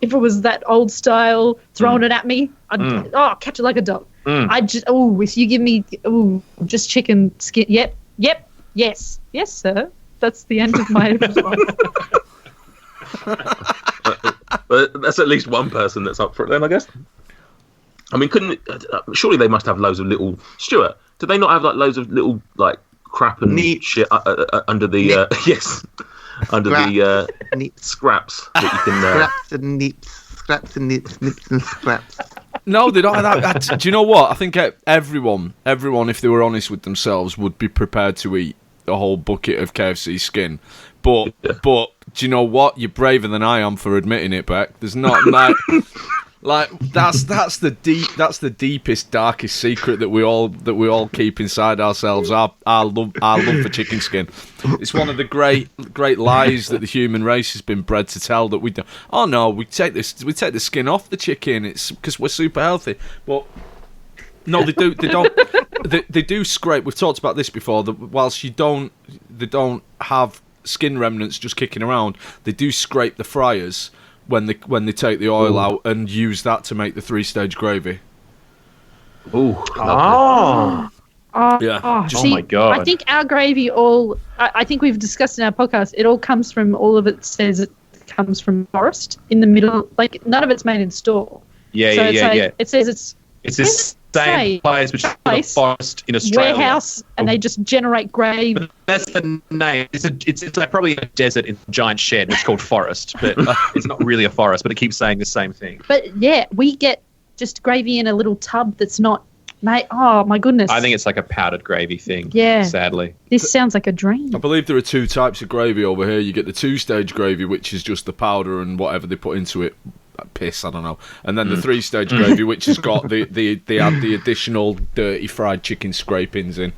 it was that old style, throwing it at me, I'd catch it like a dog. If you give me just chicken skin, yep, yes, sir. That's the end of my response. But that's at least one person that's up for it then, I guess. I mean, surely they must have loads of little... Stuart, do they not have loads of little crap and shit under the scraps that you can... Scraps and nips and scraps. No, they don't have that. Do you know what? I think everyone, if they were honest with themselves, would be prepared to eat a whole bucket of KFC skin. But do you know what? You're braver than I am for admitting it, Bec. There's not that's the deepest, darkest secret that we all keep inside ourselves. Our love for chicken skin. It's one of the great lies that the human race has been bred to tell, that we do. Oh no, we take the skin off the chicken. It's because we're super healthy. But no, they don't. They do scrape. We've talked about this before. That whilst they don't have skin remnants just kicking around, they do scrape the fryers when they take the oil out and use that to make the 3-stage gravy. Oh. Yeah. Oh my God. I think our gravy I think we've discussed in our podcast, it all comes from, all of it says it comes from forest in the middle. None of it's made in store. Yeah. It says it's this same place, which is a forest in Australia. Warehouse, and they just generate gravy. But that's the name. It's probably a desert in a giant shed. It's called forest, but it's not really a forest. But it keeps saying the same thing. But yeah, we get just gravy in a little tub that's not made. Oh my goodness! I think it's like a powdered gravy thing. Yeah. Sadly, this sounds like a dream. I believe there are 2 types of gravy over here. You get the 2-stage gravy, which is just the powder and whatever they put into it. Piss, I don't know. And then the 3-stage gravy, which has got the additional dirty fried chicken scrapings in.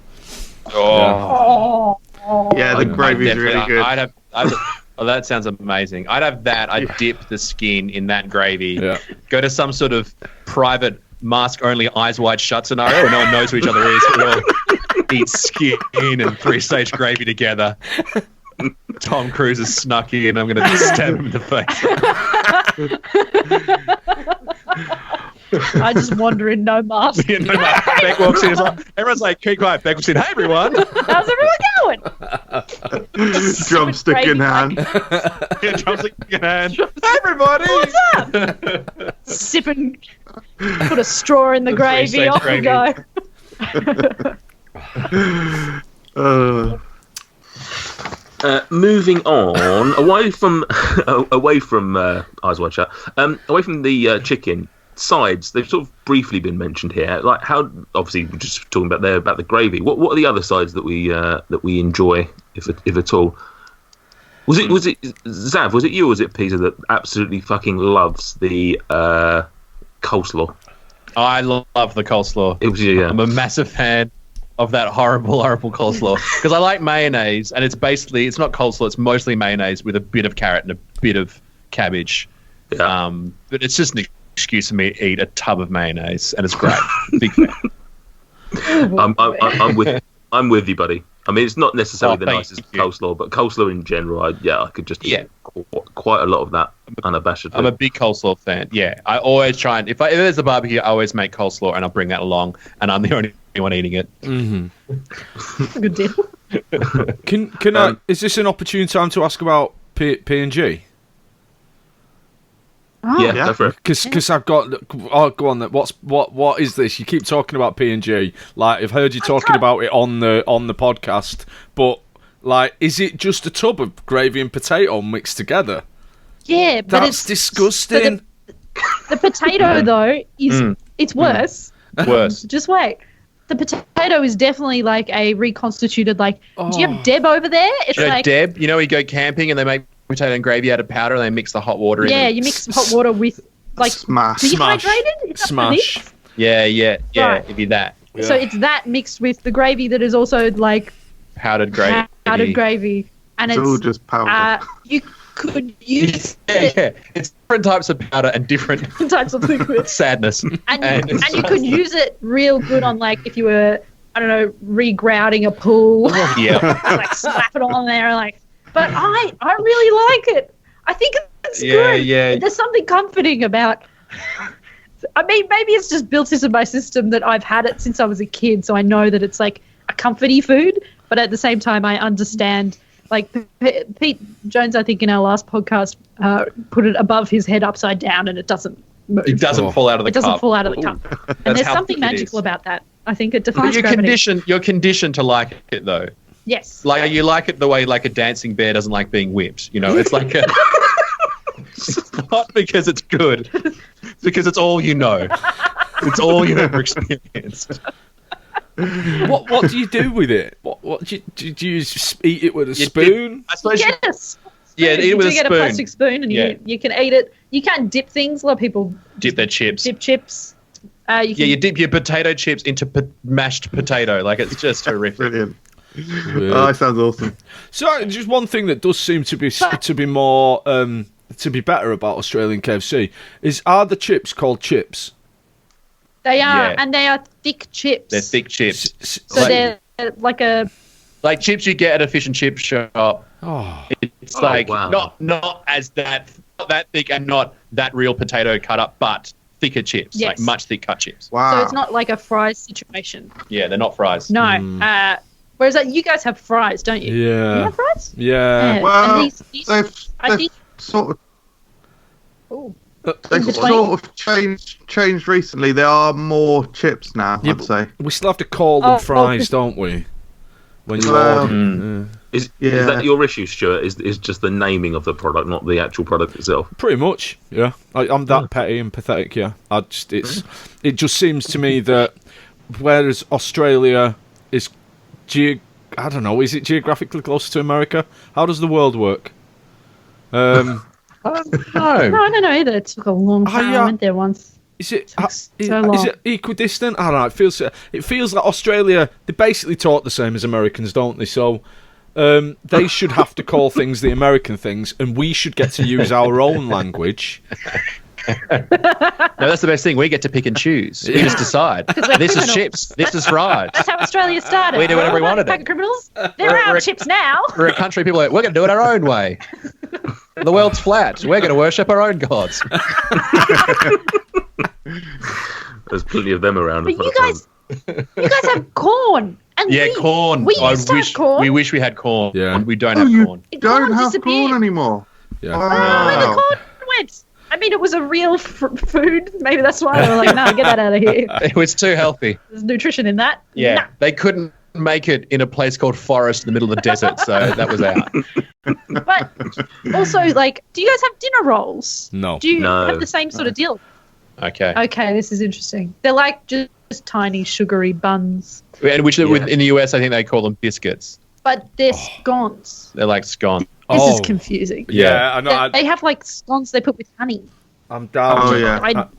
Oh. Yeah, the gravy's really good. That sounds amazing. I'd have that. I'd dip the skin in that gravy. Yeah. Go to some sort of private mask-only, eyes wide shut scenario where no one knows who each other is. We all eat skin and 3-stage gravy together. Tom Cruise has snuck in. I'm going to stab him in the face. I just wander in, no mask. Yeah, no mask. Bec walks in. Everyone's like, keep quiet. Bec walks in. Hey, everyone. How's everyone going? Drumstick in hand. Yeah, drumstick in hand. Hey, everybody. What's up? Sipping. Put a straw in the gravy. Off we go. Moving on, away from eyes wide shut, away from the chicken sides, they've sort of briefly been mentioned here. Like how, obviously, we're just talking about the gravy. What are the other sides that we enjoy, if at all? Was it Xav? Was it you or was it Peter that absolutely fucking loves the coleslaw? I love the coleslaw. It was you, yeah. I'm a massive fan of that horrible coleslaw because I like mayonnaise, and it's not coleslaw, it's mostly mayonnaise with a bit of carrot and a bit of cabbage. Yeah. But it's just an excuse for me to eat a tub of mayonnaise, and it's great. Big fan. I'm with you, buddy. I mean, it's not necessarily the nicest you. Coleslaw, but coleslaw in general, I could just eat quite a lot of that unabashedly. I'm a big coleslaw fan. Yeah, I always try and if there's a barbecue, I always make coleslaw and I'll bring that along, and I'm the only one eating it. That's a good deal. Can I? Is this an opportune time to ask about P&G? Oh. Yeah, go for it. Because I've got. Oh, go on. What is this? You keep talking about P&G. Like I've heard you talking about it on the podcast, but like, is it just a tub of gravy and potato mixed together? Yeah, but that's disgusting. The potato though is it's worse. Worse. Just wait. The potato is definitely like a reconstituted. Like, do you have Deb over there? It's like Deb. You know, we go camping and they make potato and gravy out of powder, and they mix the hot water in. Yeah, you mix hot water with like dehydrated. Smash. Yeah. Right. It'd be that. Yeah. So it's that mixed with the gravy that is also like powdered gravy. And it's all just powder. You could use It's different types of powder and different types of liquid. Sadness. And you could use it real good on like if you were, I don't know, regrouting a pool. Yeah. Like slap it on there, like. But I really like it. I think it's good. Yeah. There's something comforting about. I mean, maybe it's just built into my system that I've had it since I was a kid, so I know that it's like a comforty food. But at the same time, I understand. Like Pete Jones, I think in our last podcast, put it above his head upside down, and it doesn't move. It doesn't fall out of the cup. It doesn't fall out of the cup. And there's something magical about that. I think it defines gravity. You're conditioned to like it, though. Yes. Like you like it the way like a dancing bear doesn't like being whipped. You know, it's like a. It's not because it's good. It's because it's all you know. It's all you've ever experienced. What do you do with it? What do you just eat it with a spoon? I suppose yes. Eat it with a spoon. You get a plastic spoon and you can eat it. You can't dip things. A lot of people dip their chips. Dip chips. You dip your potato chips into mashed potato. Like it's just horrific. Brilliant. Oh, that sounds awesome. So, just one thing that does seem to be more to be better about Australian KFC are the chips called chips? They are, and they are thick chips. They're thick chips. So they're like chips you get at a fish and chip shop. Oh, it's not that thick and not that real potato cut up, but thicker chips, like much thick cut chips. Wow. So it's not like a fries situation. Yeah, they're not fries. No. Whereas you guys have fries, don't you? Yeah. You have fries? Yeah. Well, these I think sort of. Ooh. They've sort of changed recently. There are more chips now, I'd say. We still have to call them fries, don't we? When you order. Is that your issue, Stuart? Is just the naming of the product, not the actual product itself? Pretty much, yeah. I'm that petty and pathetic, yeah. It just seems to me that whereas Australia is I don't know, is it geographically closer to America? How does the world work? I don't know. No, I don't know either. It took a long time. I went there once. Is it equidistant? I don't know. It feels like Australia. They basically talk the same as Americans, don't they? So they should have to call things the American things, and we should get to use our own language. No, that's the best thing. We get to pick and choose. We just decide. This is chips. This is fries. That's how Australia started. We do whatever we want to do. Criminals. They're our chips now. We're a country. People are like, we're going to do it our own way. The world's flat. We're going to worship our own gods. There's plenty of them around. But you guys have corn. And wheat. Corn. We used to have corn. We wish we had corn. Yeah. We don't have corn. Don't have corn anymore. Yeah. Where the corn went? I mean, it was a real food. Maybe that's why they were like, no, get that out of here. It was too healthy. There's nutrition in that. Yeah. Nah. They couldn't make it in a place called Forest in the middle of the desert, so that was out. But also, like, do you guys have dinner rolls? No. Do you have the same sort of deal? Okay. Okay, this is interesting. They're like just tiny sugary buns. And which in the US, I think they call them biscuits. But they're scones. They're like scones. This is confusing. Yeah, I know. They have like scones they put with honey. I'm down. Oh, yeah. I'm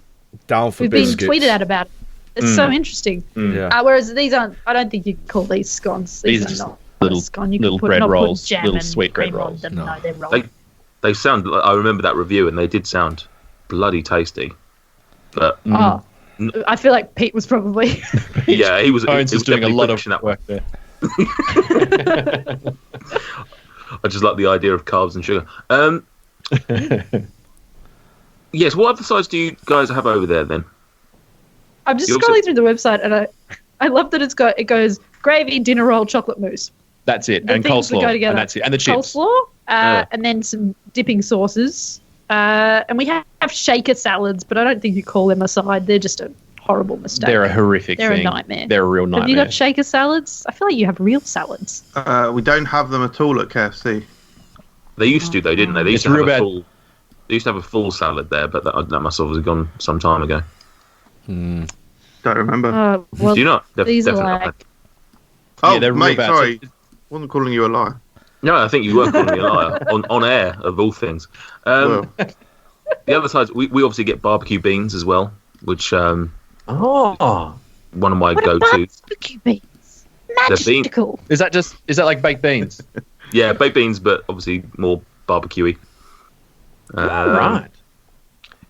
down for We've biscuits. been tweeted at about it. It's so interesting. Yeah. Whereas these aren't, I don't think you could call these scones. These are are just not little- a scone. You little could bread not rolls, put jam little and sweet bread cream on rolls. them. No. No, they're rolls. They sound. I remember that review, and they did sound bloody tasty. But I feel like Pete was probably. yeah, he was. Bones he is doing a definitely lot of pushing that work there. I just like the idea of carbs and sugar. Yes, what other sides do you guys have over there then? I'm just You scrolling also- through the website and I love that it goes gravy, dinner roll, chocolate mousse. That's it. The And things that coleslaw. go together. And that's it. And the chips. Coleslaw, and then some dipping sauces. And we have shaker salads, but I don't think you call them a side. They're just a horrible mistake. They're a horrific They're thing. a nightmare. They're a real nightmare. Have you got shaker salads? I feel like you have real salads. We don't have them at all at KFC. They used to though, didn't they? They used It's to have real a bad. full. They used to have a full salad there, but that must have gone some time ago. Don't remember. Well, Do you not? these are Definitely. like, Oh, they're real mate, bad. sorry. Wasn't calling you a liar. No, I think you were calling me a liar on air of all things. Well. The other side, we obviously get barbecue beans as well, which one of my what go-tos. barbecue beans? Magical. Is that like baked beans? Yeah, baked beans, but obviously more barbecuey. Right.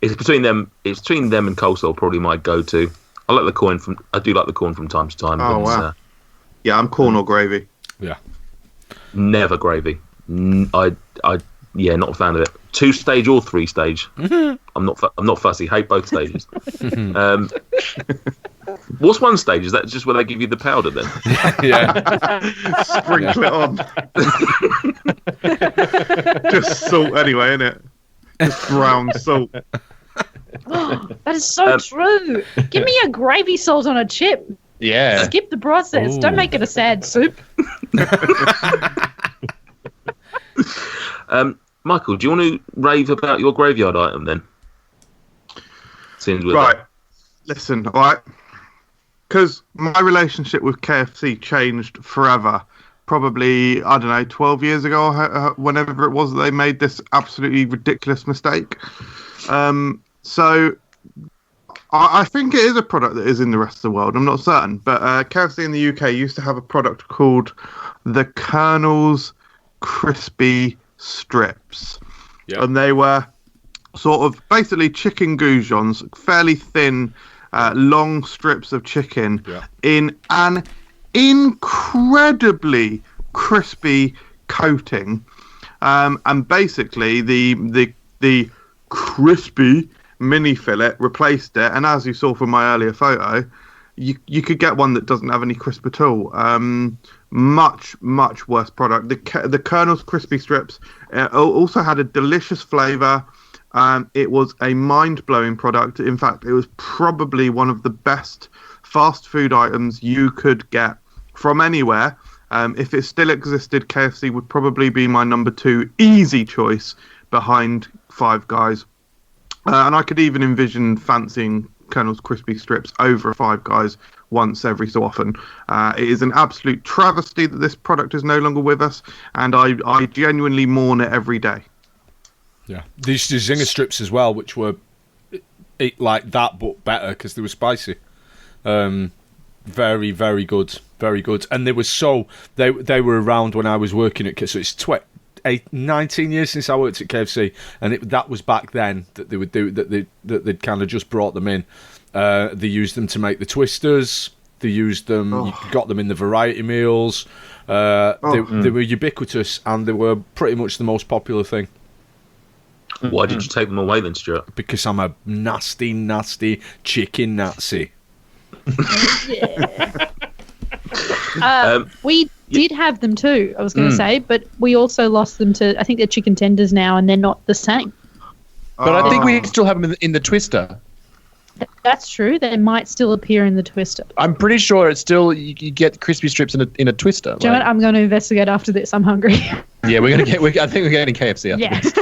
It's between them. It's between them and coleslaw, probably my go-to. I do like the corn from time to time. Oh, but, wow. Yeah, I'm corn or gravy. Yeah. never gravy. Not a fan of it. 2-stage or 3-stage. I'm not fussy. Hate both stages. What's 1 stage? Is that just where they give you the powder then? Yeah. Sprinkle it on. Just salt anyway, innit? Just brown salt. That is so true. Give me a gravy salt on a chip. Yeah. Skip the process. Ooh. Don't make it a sad soup. Michael, do you want to rave about your graveyard item then? Right. Listen, all right. Because my relationship with KFC changed forever. Probably, 12 years ago, whenever it was that they made this absolutely ridiculous mistake. So I think it is a product that is in the rest of the world. I'm not certain. But KFC in the UK used to have a product called the Colonel's Crispy Strips. Yep. And they were sort of basically chicken goujons, fairly thin, long strips of chicken in an incredibly crispy coating. And basically the crispy mini fillet replaced it. And as you saw from my earlier photo, you could get one that doesn't have any crisp at all. Much worse product. The Colonel's Crispy Strips also had a delicious flavour. It was a mind-blowing product. In fact, it was probably one of the best fast food items you could get from anywhere. If it still existed, KFC would probably be my number 2 easy choice behind Five Guys. And I could even envision fancying Colonel's Crispy Strips over Five Guys once every so often. It is an absolute travesty that this product is no longer with us, and I genuinely mourn it every day. Yeah, these Zinger strips as well, which were like that but better because they were spicy. Very, very good, very good. And they were they were around when I was working at. So it's 19 years since I worked at KFC, and that was back then that they would do that. They'd kind of just brought them in. They used them to make the twisters. They used them. You got them in the variety meals. They were ubiquitous, and they were pretty much the most popular thing. Why did you take them away then, Stuart? Because I'm a nasty, nasty chicken Nazi. We did have them too, I was going to say, but we also lost them to, I think they're chicken tenders now, and they're not the same. But I think we still have them in the twister. That's true. They might still appear in the twister. I'm pretty sure it's still you get crispy strips in a twister. Do you know what? I'm going to investigate after this. I'm hungry. Yeah, I think we're getting KFC after this.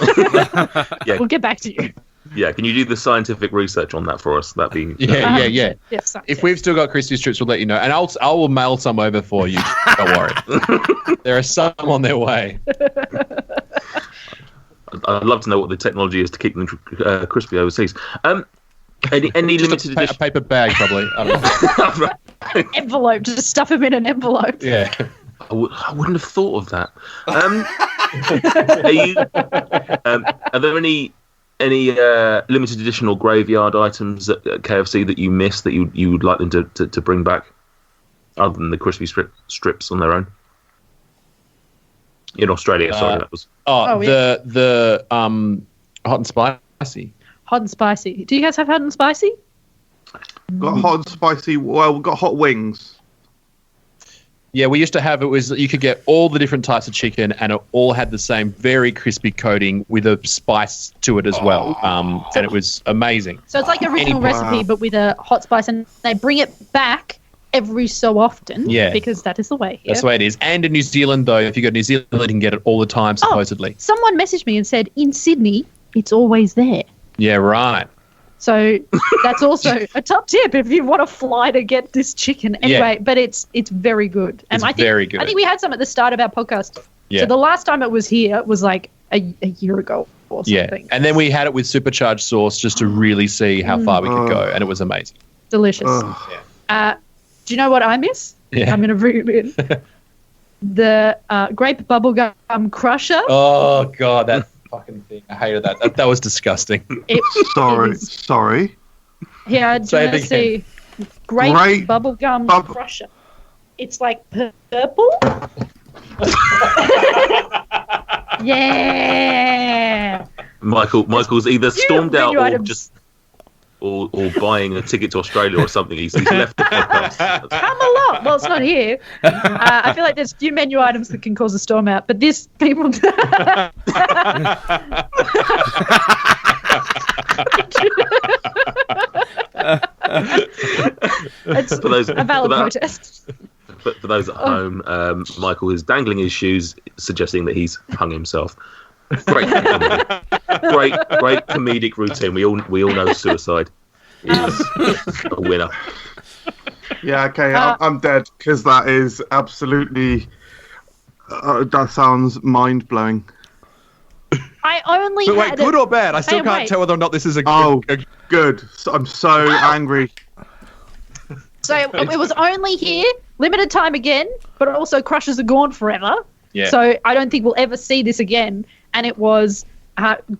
Yeah. We'll get back to you. Yeah, can you do the scientific research on that for us? That'd be Yeah. Yes, If we've still got crispy strips, we'll let you know, and I will mail some over for you. Don't worry. There are some on their way. I'd love to know what the technology is to keep them crispy overseas. Any limited edition? A paper bag, probably. I don't know. Envelope, just stuff them in an envelope. Yeah. I wouldn't have thought of that. Are there any limited edition or graveyard items at KFC that you miss that you would like them to bring back, other than the crispy strips on their own? In Australia, sorry, that was. The hot and spicy. Hot and spicy. Do you guys have hot and spicy? Got hot and spicy. Well, we've got hot wings. Yeah, we used to have you could get all the different types of chicken, and it all had the same very crispy coating with a spice to it as well. And it was amazing. So it's like original recipe, but with a hot spice, and they bring it back every so often. Yeah. Because that is the way. That's the way it is. And in New Zealand, though, if you go to New Zealand, you can get it all the time, supposedly. Someone messaged me and said, in Sydney, it's always there. Yeah, right. So that's also a top tip if you want to fly to get this chicken. Anyway, but it's very good. And very good. I think we had some at the start of our podcast. Yeah. So the last time it was here was like a year ago or something. Yeah, and then we had it with supercharged sauce just to really see how far we could go, and it was amazing. Delicious. Do you know what I miss? Yeah. I'm going to bring it in. The grape bubblegum crusher. Oh, God, that fucking thing. I hated that. That was disgusting. Sorry. Yeah, do you want to see grape bubblegum crusher? It's like purple. Yeah. Michael's either stormed out or just or buying a ticket to Australia or something. He's left the podcast. Come along. Well, it's not here. I feel like there's a few menu items that can cause a storm out, but this people. For those, a valid protest. But for those at home, Michael is dangling his shoes, suggesting that he's hung himself. Great comedic routine. We all know suicide is a winner. Yeah, okay, I'm dead because that is absolutely. That sounds mind blowing. I only. But wait, good or bad? I still can't tell whether or not this is a. Good. I'm so angry. So it was only here, limited time again, but also crushers are gone forever. Yeah. So I don't think we'll ever see this again. And it was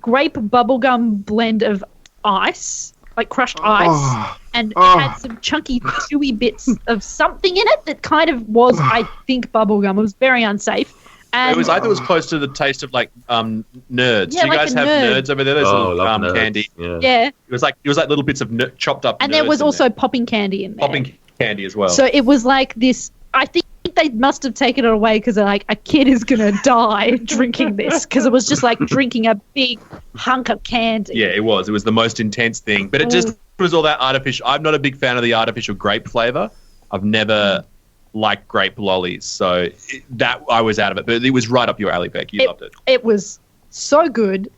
grape bubblegum blend of ice, like crushed ice, and it had some chunky, chewy bits of something in it that kind of was, I think, bubblegum. It was very unsafe. And it was close to the taste of like nerds. Yeah, Do you guys have nerds over there? There's nerds. candy. Yeah. It was like little bits of chopped up. And there was also popping candy in there. Popping candy as well. So it was like this. I think they must have taken it away because they're like, a kid is gonna die drinking this, because it was just like drinking a big hunk of candy. Yeah, it was. It was the most intense thing, but it just was all that artificial. I'm not a big fan of the artificial grape flavor. I've never liked grape lollies, so that I was out of it. But it was right up your alley, Beck. You loved it. It was so good,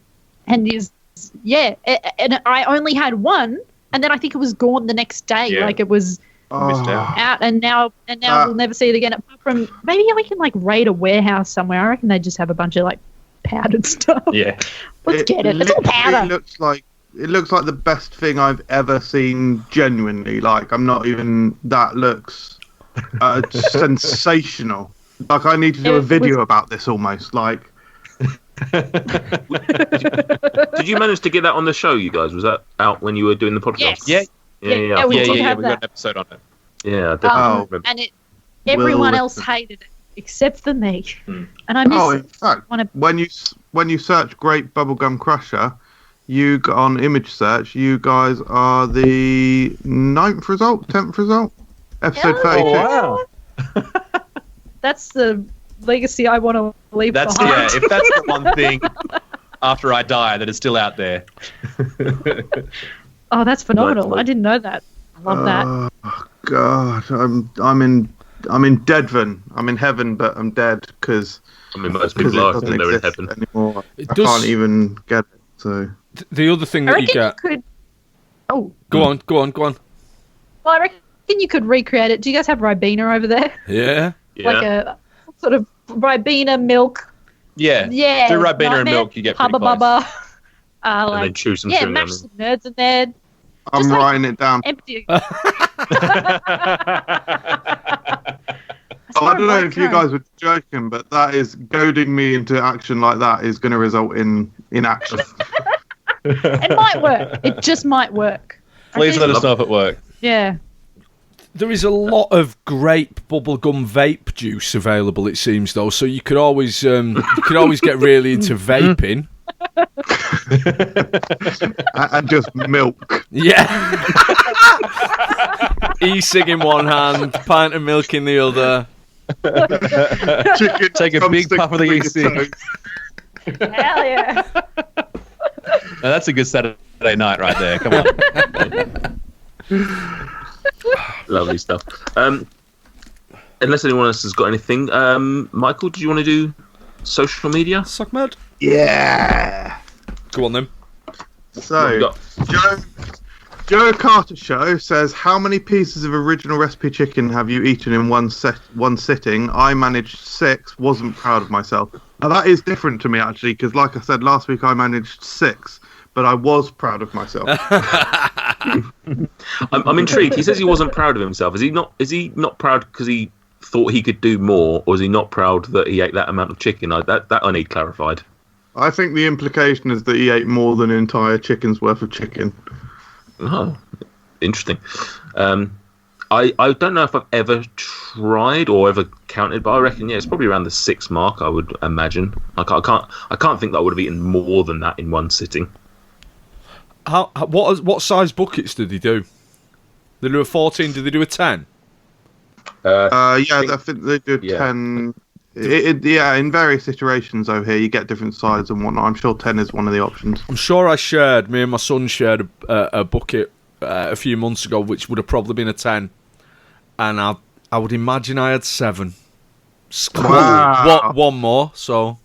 and and I only had one, and then I think it was gone the next day. Yeah. Like it was. Missed out. And now we'll never see it again. Apart from maybe we can like raid a warehouse somewhere. I reckon they just have a bunch of like powdered stuff. Yeah, let's get it. It's all powder. It looks like the best thing I've ever seen. Genuinely, like I'm not even. That looks sensational. Like I need to do a video about this almost. Like Did you manage to get that on the show, you guys? Was that out when you were doing the podcast? Yes. Yeah. We We got that. an episode on it. Yeah, definitely. remember. And everyone else hated it except for me, and I miss in fact, when you search Great Bubblegum Crusher, you got on image search. You guys are the 10th result, episode 32. Wow. That's the legacy I want to leave behind. If that's the one thing after I die that is still out there. Oh, that's phenomenal! I didn't know that. I love that. Oh God, I'm in Deadvan. I'm in heaven, but I'm dead because most people are and they're in heaven anymore. I can't even get it. So the other thing that you get. Oh, go on. Well, I reckon you could recreate it. Do you guys have Ribena over there? Yeah. Like a sort of Ribena milk. Yeah. Do Ribena and milk, you get pretty close. Bubba. and then chew some chewing mash some nerds in there. I'm writing it down. Empty. I don't know if you guys were joking, but that is goading me into action like that is going to result in inaction. It might work. It just might work. Please let us know if it works. Yeah. There is a lot of grape bubblegum vape juice available, it seems, though. So you could always get really into vaping. And just milk. Yeah. E-cig in one hand, pint of milk in the other. Chicken Take a big puff of the e-cig. Hell yeah. Now, that's a good Saturday night right there. Come on. Lovely stuff. Unless anyone else has got anything, Michael, do you want to do social media? Suck mad. Yeah. Go on then. So, Joe Carter Show says, how many pieces of original recipe chicken have you eaten in one sitting? I managed 6, wasn't proud of myself. Now, that is different to me, actually, because like I said, last week I managed 6, but I was proud of myself. I'm intrigued. He says he wasn't proud of himself. Is he not proud because he thought he could do more, or is he not proud that he ate that amount of chicken? That I need clarified. I think the implication is that he ate more than an entire chicken's worth of chicken. Oh, interesting. I don't know if I've ever tried or ever counted, but I reckon it's probably around the 6 mark. I would imagine. I can't think that I would have eaten more than that in one sitting. What size buckets did he do? They do a 14. Did they do a 10? I think they do 10. In various iterations over here, you get different sizes and whatnot. I'm sure 10 is one of the options. I'm sure me and my son shared a bucket a few months ago, which would have probably been a 10. And I would imagine I had 7. Wow. One more, so...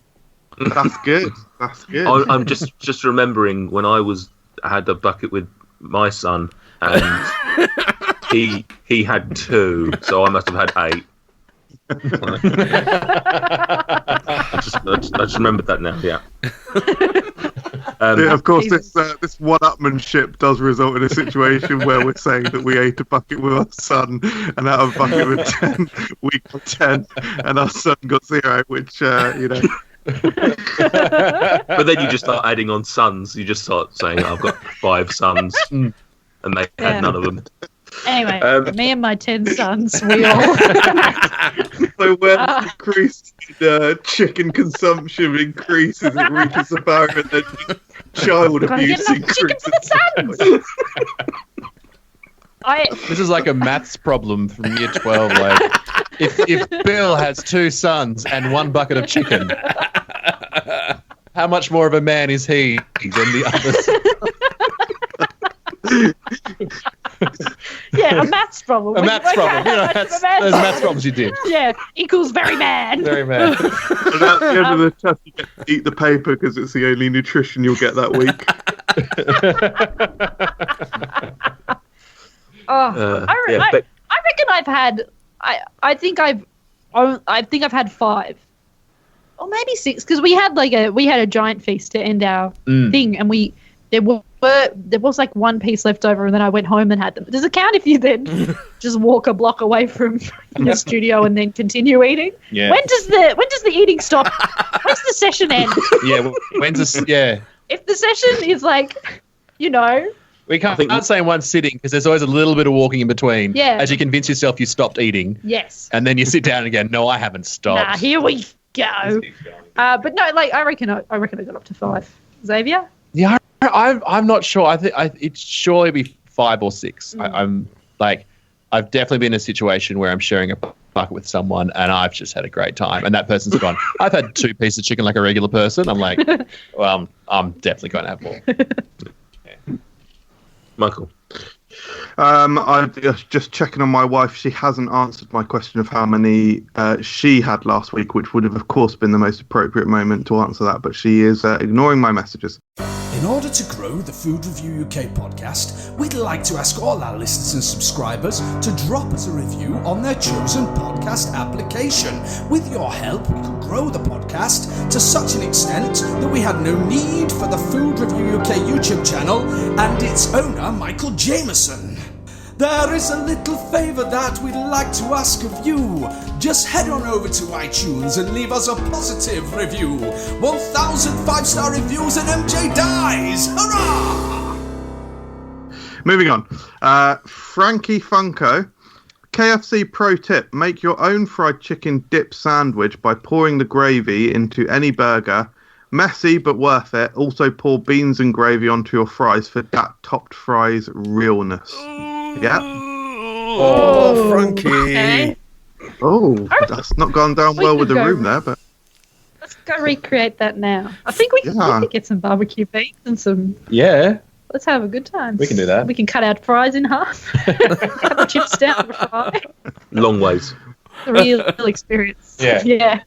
That's good. That's good. I'm just remembering when I had a bucket with my son, and he had 2, so I must have had 8. I just remembered that now. Yeah. Of course, this one-upmanship does result in a situation where we're saying that we ate a bucket with our son, and out of a bucket with 10, we got 10, and our son got 0, which But then you just start adding on sons. You just start saying, "I've got 5 sons," and they had none of them. Anyway, me and my 10 sons, we all... So when increased chicken consumption increases, it reaches a barrier, and then child abuse increases. This is like a maths problem from year 12. Like, if Bill has 2 sons and 1 bucket of chicken, how much more of a man is he than the others? Yeah, a maths problem. A maths problem. You know, those maths problems you did. Yeah, equals very mad. Very mad. And at the end of the test, you get to eat the paper because it's the only nutrition you'll get that week. I reckon I've had. I think I've had 5, or maybe 6, because we had a giant feast to end our thing, and we there was like one piece left over, and then I went home and had them. Does it count if you then just walk a block away from your studio and then continue eating? Yeah. When does the eating stop? When's the session end? Yeah. Yeah. If the session is like, you know. We can't say in one sitting because there's always a little bit of walking in between. Yeah. As you convince yourself you stopped eating. Yes. And then you sit down again. No, I haven't stopped. Nah, here we go. But no, like I reckon I got up to 5. Xavier? Yeah, I'm not sure. I think it'd surely be 5 or 6. I'm like, I've definitely been in a situation where I'm sharing a bucket with someone and I've just had a great time, and that person's gone, I've had 2 pieces of chicken like a regular person. I'm like, well, I'm definitely going to have more. Yeah. Michael. I just checking on my wife. She hasn't answered my question of how many she had last week, which would have, of course, been the most appropriate moment to answer that. But she is ignoring my messages. In order to grow the Food Review UK podcast, we'd like to ask all our listeners and subscribers to drop us a review on their chosen podcast application. With your help, we could grow the podcast to such an extent that we had no need for the Food Review UK YouTube channel and its owner, Michael Jamieson. There is a little favour that we'd like to ask of you. Just head on over to iTunes and leave us a positive review. 1,000 5-star reviews and MJ dies! Hurrah! Moving on. Frankie Funko. KFC pro tip. Make your own fried chicken dip sandwich by pouring the gravy into any burger. Messy, but worth it. Also pour beans and gravy onto your fries for that topped fries realness. Yeah. Oh, Frankie. Okay. Oh, that's not gone down well with the room there, but let's go recreate that now. I think we can get some barbecue beans and some. Yeah. Let's have a good time. We can do that. We can cut out fries in half. Cut the chips down the fry. Long ways. The real experience. Yeah. Yeah.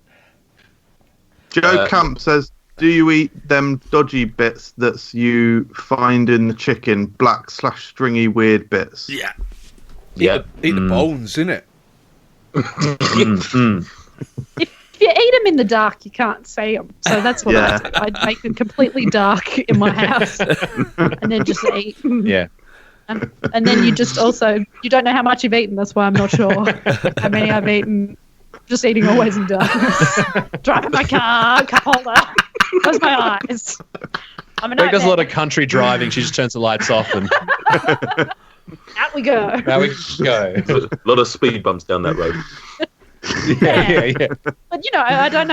Joe Camp says, do you eat them dodgy bits that you find in the chicken, black/stringy weird bits? Yeah. Yeah. Eat the bones, innit? If you eat them in the dark, you can't see them. So that's what I do. I'd make them completely dark in my house and then just eat. Yeah. And then you just also, you don't know how much you've eaten. That's why I'm not sure how many I've eaten. Just eating always in darkness. Driving my car, cup holder, close my eyes. I'm a Beck does a lot of country driving. She just turns the lights off and out we go. There we go. A lot of speed bumps down that road. Yeah. But I don't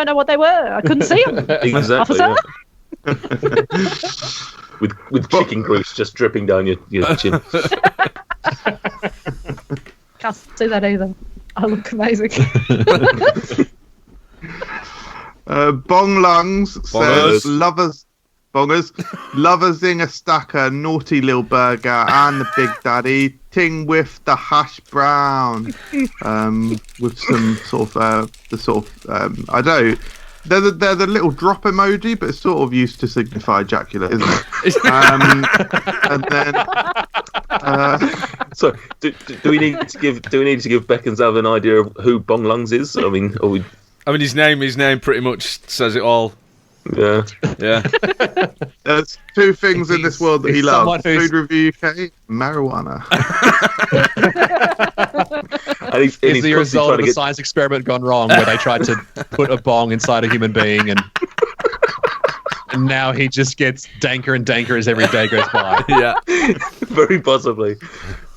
know what they were. I couldn't see them. Exactly. Officer? Yeah. With chicken grease just dripping down your chin. Can't see that either. I look amazing. Bong Lungs says lovers in a stacker, naughty little burger, and the Big Daddy ting with the hash brown. With some sort of I don't know. They're the little drop emoji, but it's sort of used to signify ejaculate, isn't it? And then, so do we need to give Bec and Xav an idea of who Bong Lungs is? I mean, his name pretty much says it all. Yeah. There's 2 things in this world that he loves: Food Review UK, marijuana. And he's the result of a science experiment gone wrong, where they tried to put a bong inside a human being, and now he just gets danker and danker as every day goes by. Yeah, very possibly.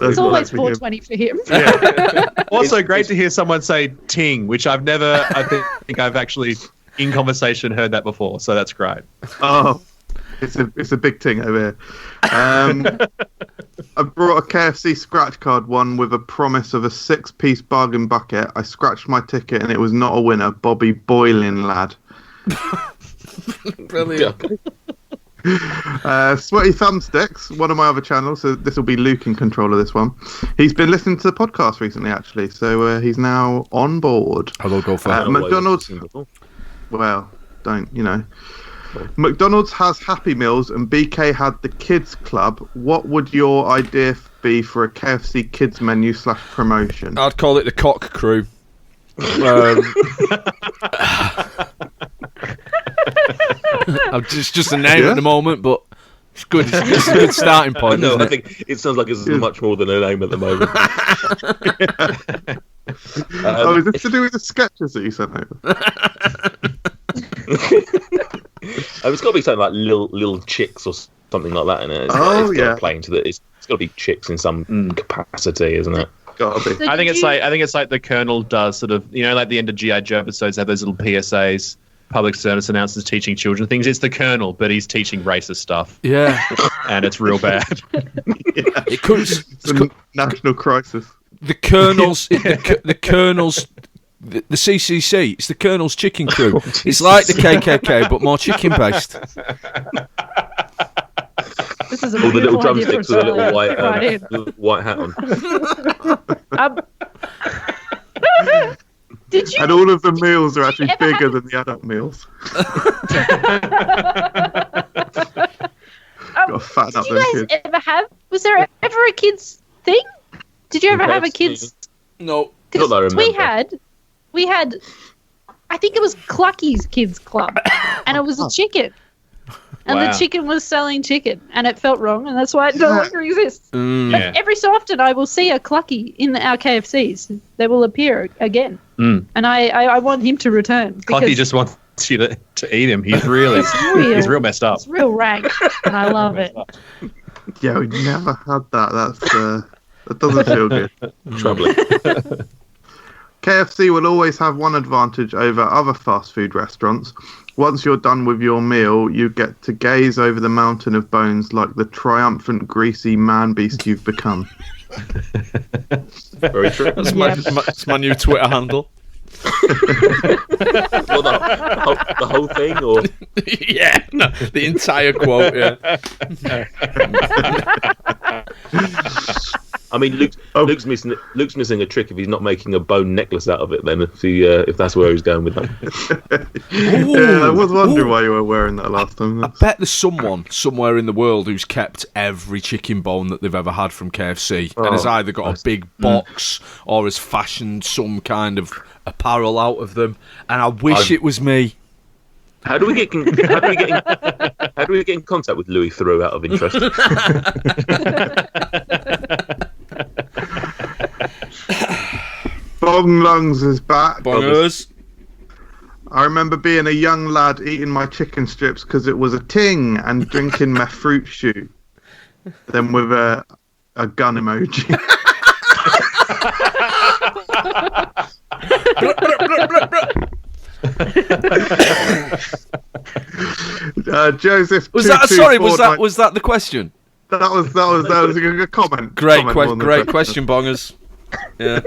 It's always 420 for him. Yeah. Also, great to hear someone say "ting," which I think I've actually in conversation heard that before, so that's great. Oh, it's a big thing over here. I brought a KFC scratch card one with a promise of a 6-piece bargain bucket. I scratched my ticket and it was not a winner. Bobby Boylan, lad. Brilliant. Sweaty Thumbsticks, one of my other channels, so this will be Luke in control of this one. He's been listening to the podcast recently, actually, so he's now on board. Hello, go for it. McDonald's. Well, don't. McDonald's has Happy Meals and BK had the Kids Club. What would your idea be for a KFC Kids menu / promotion? I'd call it the Cock Crew. Just a name at the moment, but It's good. It's a good starting point. No, isn't I it? think it sounds like it's much more than a name at the moment. Is this to do with the sketches that you sent over? It's got to be something like little chicks or something like that in it. It's got to play into that. It's got to be chicks in some capacity, isn't it? Gotta be. I think it's like the Colonel does sort of, like the end of G.I. Joe episodes have those little PSAs, public service announcements teaching children things. It's the Colonel, but he's teaching racist stuff. Yeah. And it's real bad. It could. It's a national crisis. The Colonel's, the Colonel's, the CCC. It's the Colonel's Chicken Crew. It's like the KKK, but more chicken based. This is all the little drumsticks with a little white hat on. Did you? And all of the meals are actually bigger than the adult meals. Got to fatten up Did those you kids. guys ever have? Was there ever a kids thing? Did you ever have a kids? No. Not that I remember. We had. I think it was Clucky's Kids Club, and it was a chicken. And the chicken was selling chicken, and it felt wrong, and that's why it no longer exists. But every so often, I will see a Clucky in our KFCs. They will appear again, and I want him to return. Clucky just wants you to eat him. He's he's real messed up. It's real rank, and I love it. Yeah, we never had that. That doesn't feel good. Troubling. KFC will always have one advantage over other fast food restaurants. Once you're done with your meal, you get to gaze over the mountain of bones like the triumphant, greasy man-beast you've become. Very true. That's my new Twitter handle. Well, the whole thing, or yeah, no, the entire quote. Yeah. I mean, Luke's missing a trick if he's not making a bone necklace out of it. Then if that's where he's going with that. Yeah, I was wondering why you were wearing that last time. I bet there's someone somewhere in the world who's kept every chicken bone that they've ever had from KFC and has either got a big box or has fashioned some kind of apparel out of them. And I wish it was me. How do we get in contact with Louis Theroux out of interest? Bong Lungs is back. Bongers. I remember being a young lad eating my chicken strips because it was a ting and drinking my fruit shoot. Then with a gun emoji. Joseph, was that the question? That was a comment. Great question, Bongers. Yeah.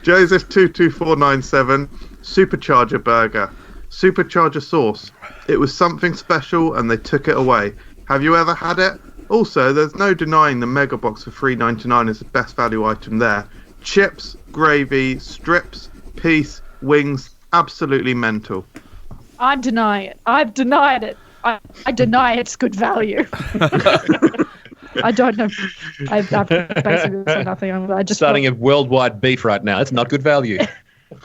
Joseph 22497, Supercharger burger, Supercharger sauce. It was something special, and they took it away. Have you ever had it? Also, there's no denying the mega box for $3.99 is the best value item there. Chips, gravy, strips, piece, wings, absolutely mental. I'm denying it. I've denied it. I deny it's good value. I don't know. I've basically said nothing. I just starting a worldwide beef right now. It's not good value.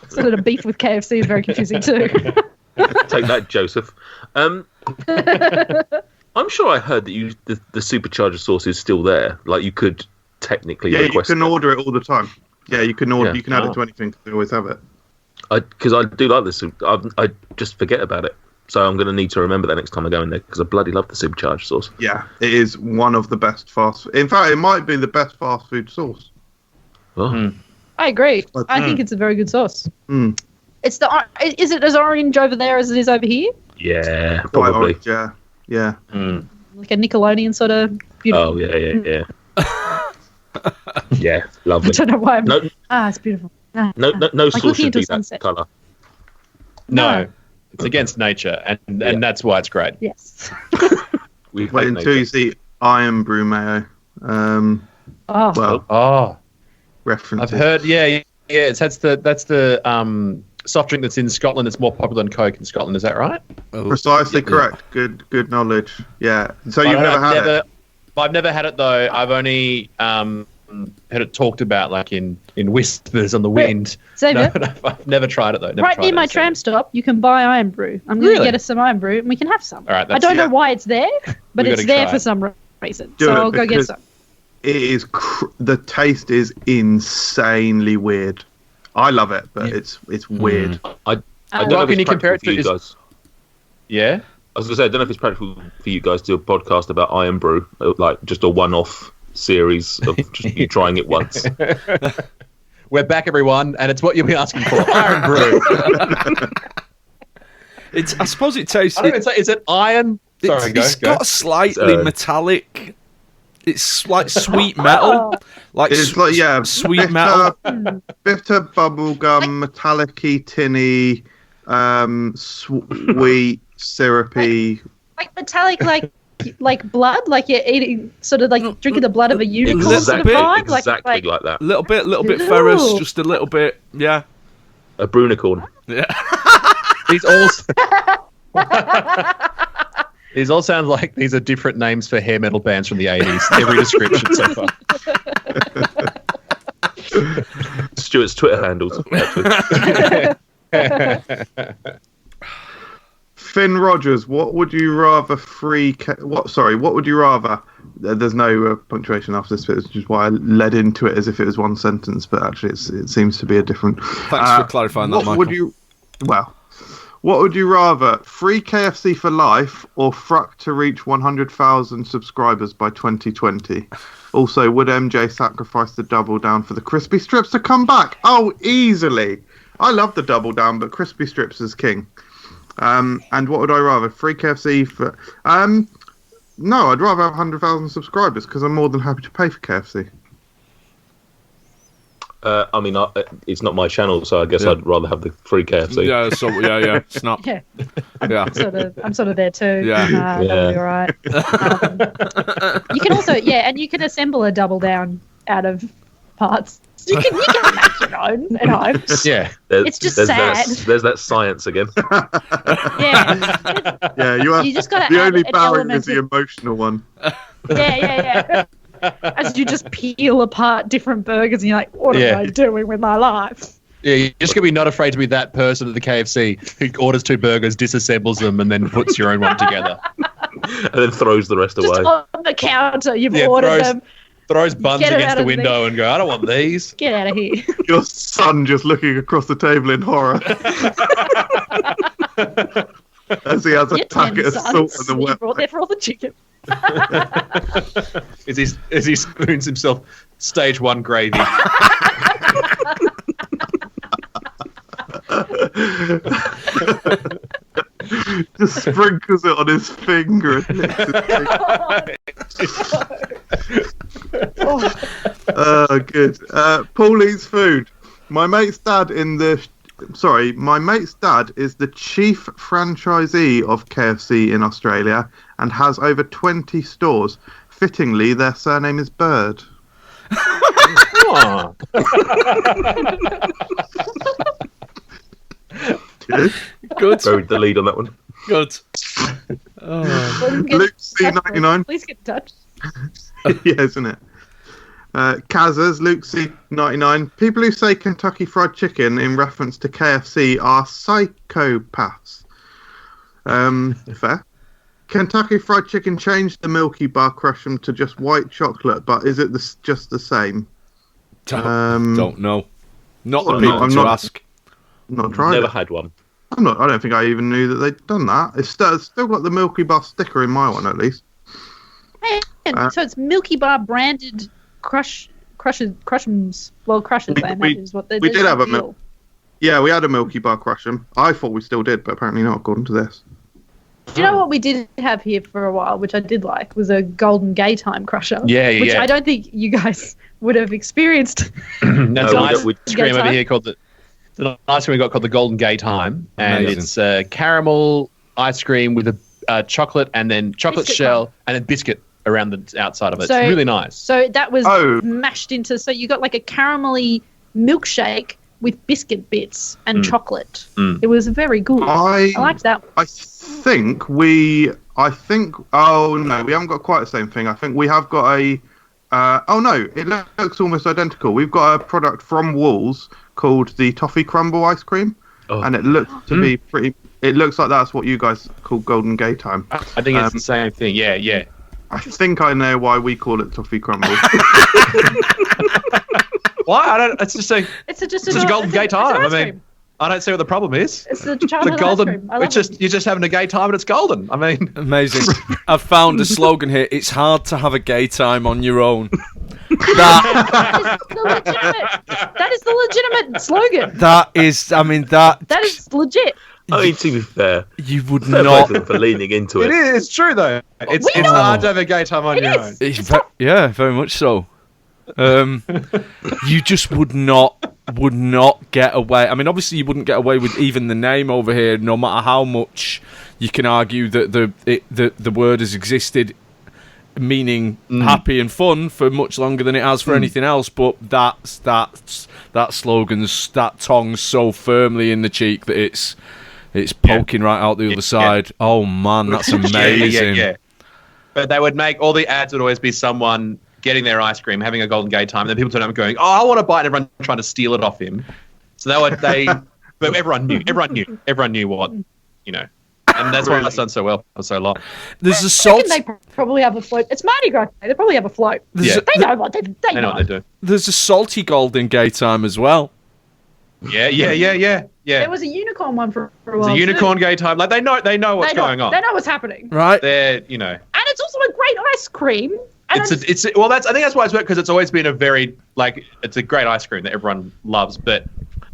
Sort of beef with KFC is very confusing too. Take that, Joseph. I'm sure I heard that the supercharger sauce is still there. Like you could technically request you can it. order it all the time. Yeah, you can order. Yeah. You can add it to anything. They always have it. Because I do like this. I just forget about it. So I'm going to need to remember that next time I go in there because I bloody love the supercharged sauce. Yeah, it is one of the best fast. In fact, it might be the best fast food sauce. Oh. I agree. I think it's a very good sauce. Mm. Is it as orange over there as it is over here? Yeah, probably. Orange, yeah. Like a Nickelodeon sort of. Beautiful. Oh yeah. Yeah, lovely. I don't know why. It's beautiful. No like sauce should be that sunset. colour. No. It's against nature, and that's why it's great. Yes. Wait until you see Iron Brew Mayo. References. I've heard. Yeah. That's the soft drink that's in Scotland. It's more popular than Coke in Scotland. Is that right? Precisely correct. Good knowledge. Yeah. So you've never had it? I've never had it though. I've only heard it talked about like in whispers on the wind. Xavier? No, I've never tried it though. Right near my tram stop, you can buy Iron Brew. I'm going to get us some Iron Brew and we can have some. All right, I don't know why it's there, but it's there for some reason. So I'll go get some. It is the taste is insanely weird. I love it, but it's weird. I don't know if can you it's compare it practical to for you guys. Yeah. I was going to say, I don't know if it's practical for you guys to do a podcast about Iron Brew, like just a one-off series of just you trying it once. We're back, everyone, and it's what you'll be asking for. Iron Brew. I suppose it tastes... Is it iron? Sorry, It's got a slightly metallic... It's like sweet metal. Sweet metal. Bitter bubblegum, metallic-y, tinny, sweet, syrupy. Like metallic, like blood, like you're eating, sort of like drinking the blood of a unicorn sort of vibe. Exactly like that. Little bit ferrous, just a little bit, yeah. A brunicorn. Yeah. These all sound like these are different names for hair metal bands from the 80s. Every description so far. Stuart's Twitter handles. Finn Rogers, what would you rather what would you rather? There's no punctuation after this bit, which is why I led into it as if it was one sentence, but actually it seems to be a different... Thanks for clarifying that, Michael. What would you rather, free KFC for life or FRUK to reach 100,000 subscribers by 2020? Also, would MJ sacrifice the double down for the crispy strips to come back? Oh, easily. I love the double down, but crispy strips is king. And what would I rather, free KFC for... no, I'd rather have 100,000 subscribers because I'm more than happy to pay for KFC. I mean, it's not my channel, so I guess I'd rather have the free KFC. Yeah, snap. Yeah. I'm sort of there too. Yeah. That'll be all right. You can also, and you can assemble a double down out of parts. You can make your own at home. Yeah. It's just sad. There's that science again. You just got to the only barrier is the emotional one. Yeah. As you just peel apart different burgers and you're like, what am I doing with my life? Yeah, you're just going to be not afraid to be that person at the KFC who orders 2 burgers, disassembles them, and then puts your own one together. And then throws the rest away. Just on the counter, you've ordered them. Throws buns against the window and go, I don't want these. Get out of here. Your son just looking across the table in horror. As he has a packet of salt and the wet. Brought there for all the chicken. As he spoons himself stage 1 gravy. Just sprinkles it on his finger. Good. Paul eats food. My mate's dad is the chief franchisee of KFC in Australia and has over 20 stores. Fittingly, their surname is Bird. Good. Buried the lead on that one. Good. Luke C99. Please get in touch. Yeah, isn't it? Kazas, Luke C99. People who say Kentucky Fried Chicken in reference to KFC are psychopaths. Fair. Kentucky Fried Chicken changed the Milky Bar Crush'em to just white chocolate, but is it just the same? Don't know. Not the people to ask. Not tried. Never it. had one. I don't think I even knew that they'd done that. It's still got the Milky Bar sticker in my one, at least. So it's Milky Bar branded Crush'ems. Well, Crush'ems, I imagine, is what they did have a Yeah, we had a Milky Bar Crush'em. I thought we still did, but apparently not, according to this. Do you know what we did have here for a while, which I did like, was a Golden Gay Time Crusher. Which I don't think you guys would have experienced. That's an ice cream over here called the ice cream we got called the Golden Gay Time, and it's caramel ice cream with a chocolate and then chocolate biscuit shell and then biscuit around the outside of it. So, it's really nice. So that was mashed into. So you got like a caramelly milkshake with biscuit bits and chocolate. It was very good. I liked that one. Oh no, we haven't got quite the same thing. I think we have got a Oh no, it looks almost identical. We've got a product from Walls called the Toffee Crumble ice cream, and it looks to be pretty. It looks like that's what you guys call Golden Gay Time. I think it's the same thing. Yeah. I think I know why we call it Toffee Crumble. Why? I don't. It's just a Golden Gay Time. I mean, I don't see what the problem is. It's the golden. Ice cream. I love you're just having a gay time and it's golden. I mean, amazing. I've found a slogan here. It's hard to have a gay time on your own. That is the legitimate slogan. That is legit. I mean, to be fair, you would not for leaning into it. It's true though. It's hard to have a gay time on your own. Yeah, very much so. You just would not get away. I mean, obviously, you wouldn't get away with even the name over here, no matter how much you can argue that the word has existed, meaning happy and fun for much longer than it has for anything else. But that tongue's so firmly in the cheek that it's poking right out the other side. Oh man, that's amazing. Yeah. But they would make all the ads would always be someone getting their ice cream, having a Golden Gay Time, and then people turn up going, "Oh, I want to buy it," and everyone trying to steal it off him. So but everyone knew what, and that's why it's done so well for so long. There's a salt. They probably have a float. It's Mardi Gras. They probably have a float. They know what they know what they do. There's a salty Golden Gay Time as well. Yeah. There was a unicorn one for a while. It's a unicorn gay time. Like they know what's going on. They know what's happening. Right. And it's also a great ice cream. I think that's why it's worked, because it's always been a very it's a great ice cream that everyone loves, but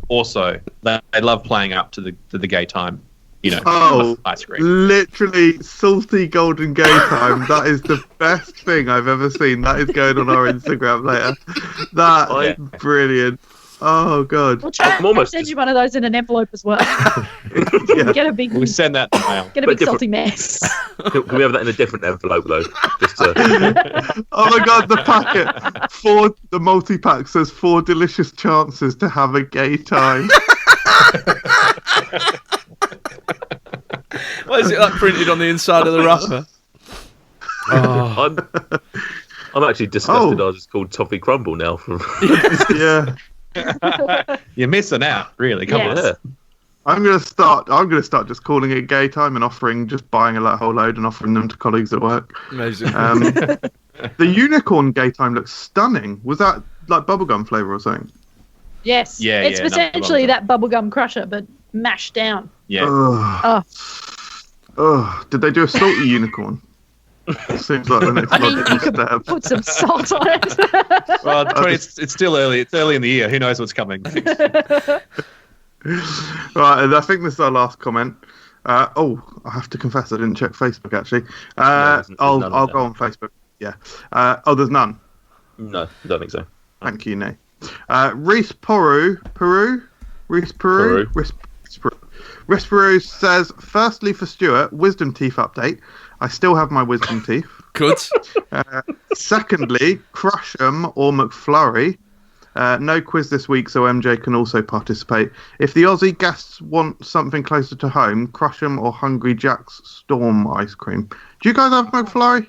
also they love playing up to the gay time. Ice cream. Literally salty Golden Gay Time. That is the best thing I've ever seen. That is going on our Instagram later. That is brilliant. Oh god! We'll try and send you one of those in an envelope as well. Get a big. We'll send that in the mail. Get a big salty mess. Can we have that in a different envelope though? Oh my god! The packet the multi-pack says 4 delicious chances to have a gay time. Why is it printed on the inside of the wrapper? Oh. I'm actually disgusted. I was called Toffee Crumble now. Yeah. You're missing out, really. Come on. Yeah. I'm gonna start just calling it Gay Time and just buying a whole load and offering them to colleagues at work. Amazing. The unicorn Gay Time looks stunning. Was that like bubblegum flavour or something? Yes. Yeah. It's potentially that bubblegum crusher, but mashed down. Yeah. Did they do a salty unicorn? Seems like the next you could put some salt on it. Well, it's still early. It's early in the year. Who knows what's coming? Right, and I think this is our last comment. I have to confess I didn't check Facebook actually. I'll go on Facebook. Yeah. There's none. No, I don't think so. Thank you, Nate. Reese Peru says, firstly for Stuart, wisdom teeth update. I still have my wisdom teeth. Good. Secondly, Crush'em or McFlurry. No quiz this week, so MJ can also participate. If the Aussie guests want something closer to home, Crush'em or Hungry Jack's Storm ice cream. Do you guys have McFlurry?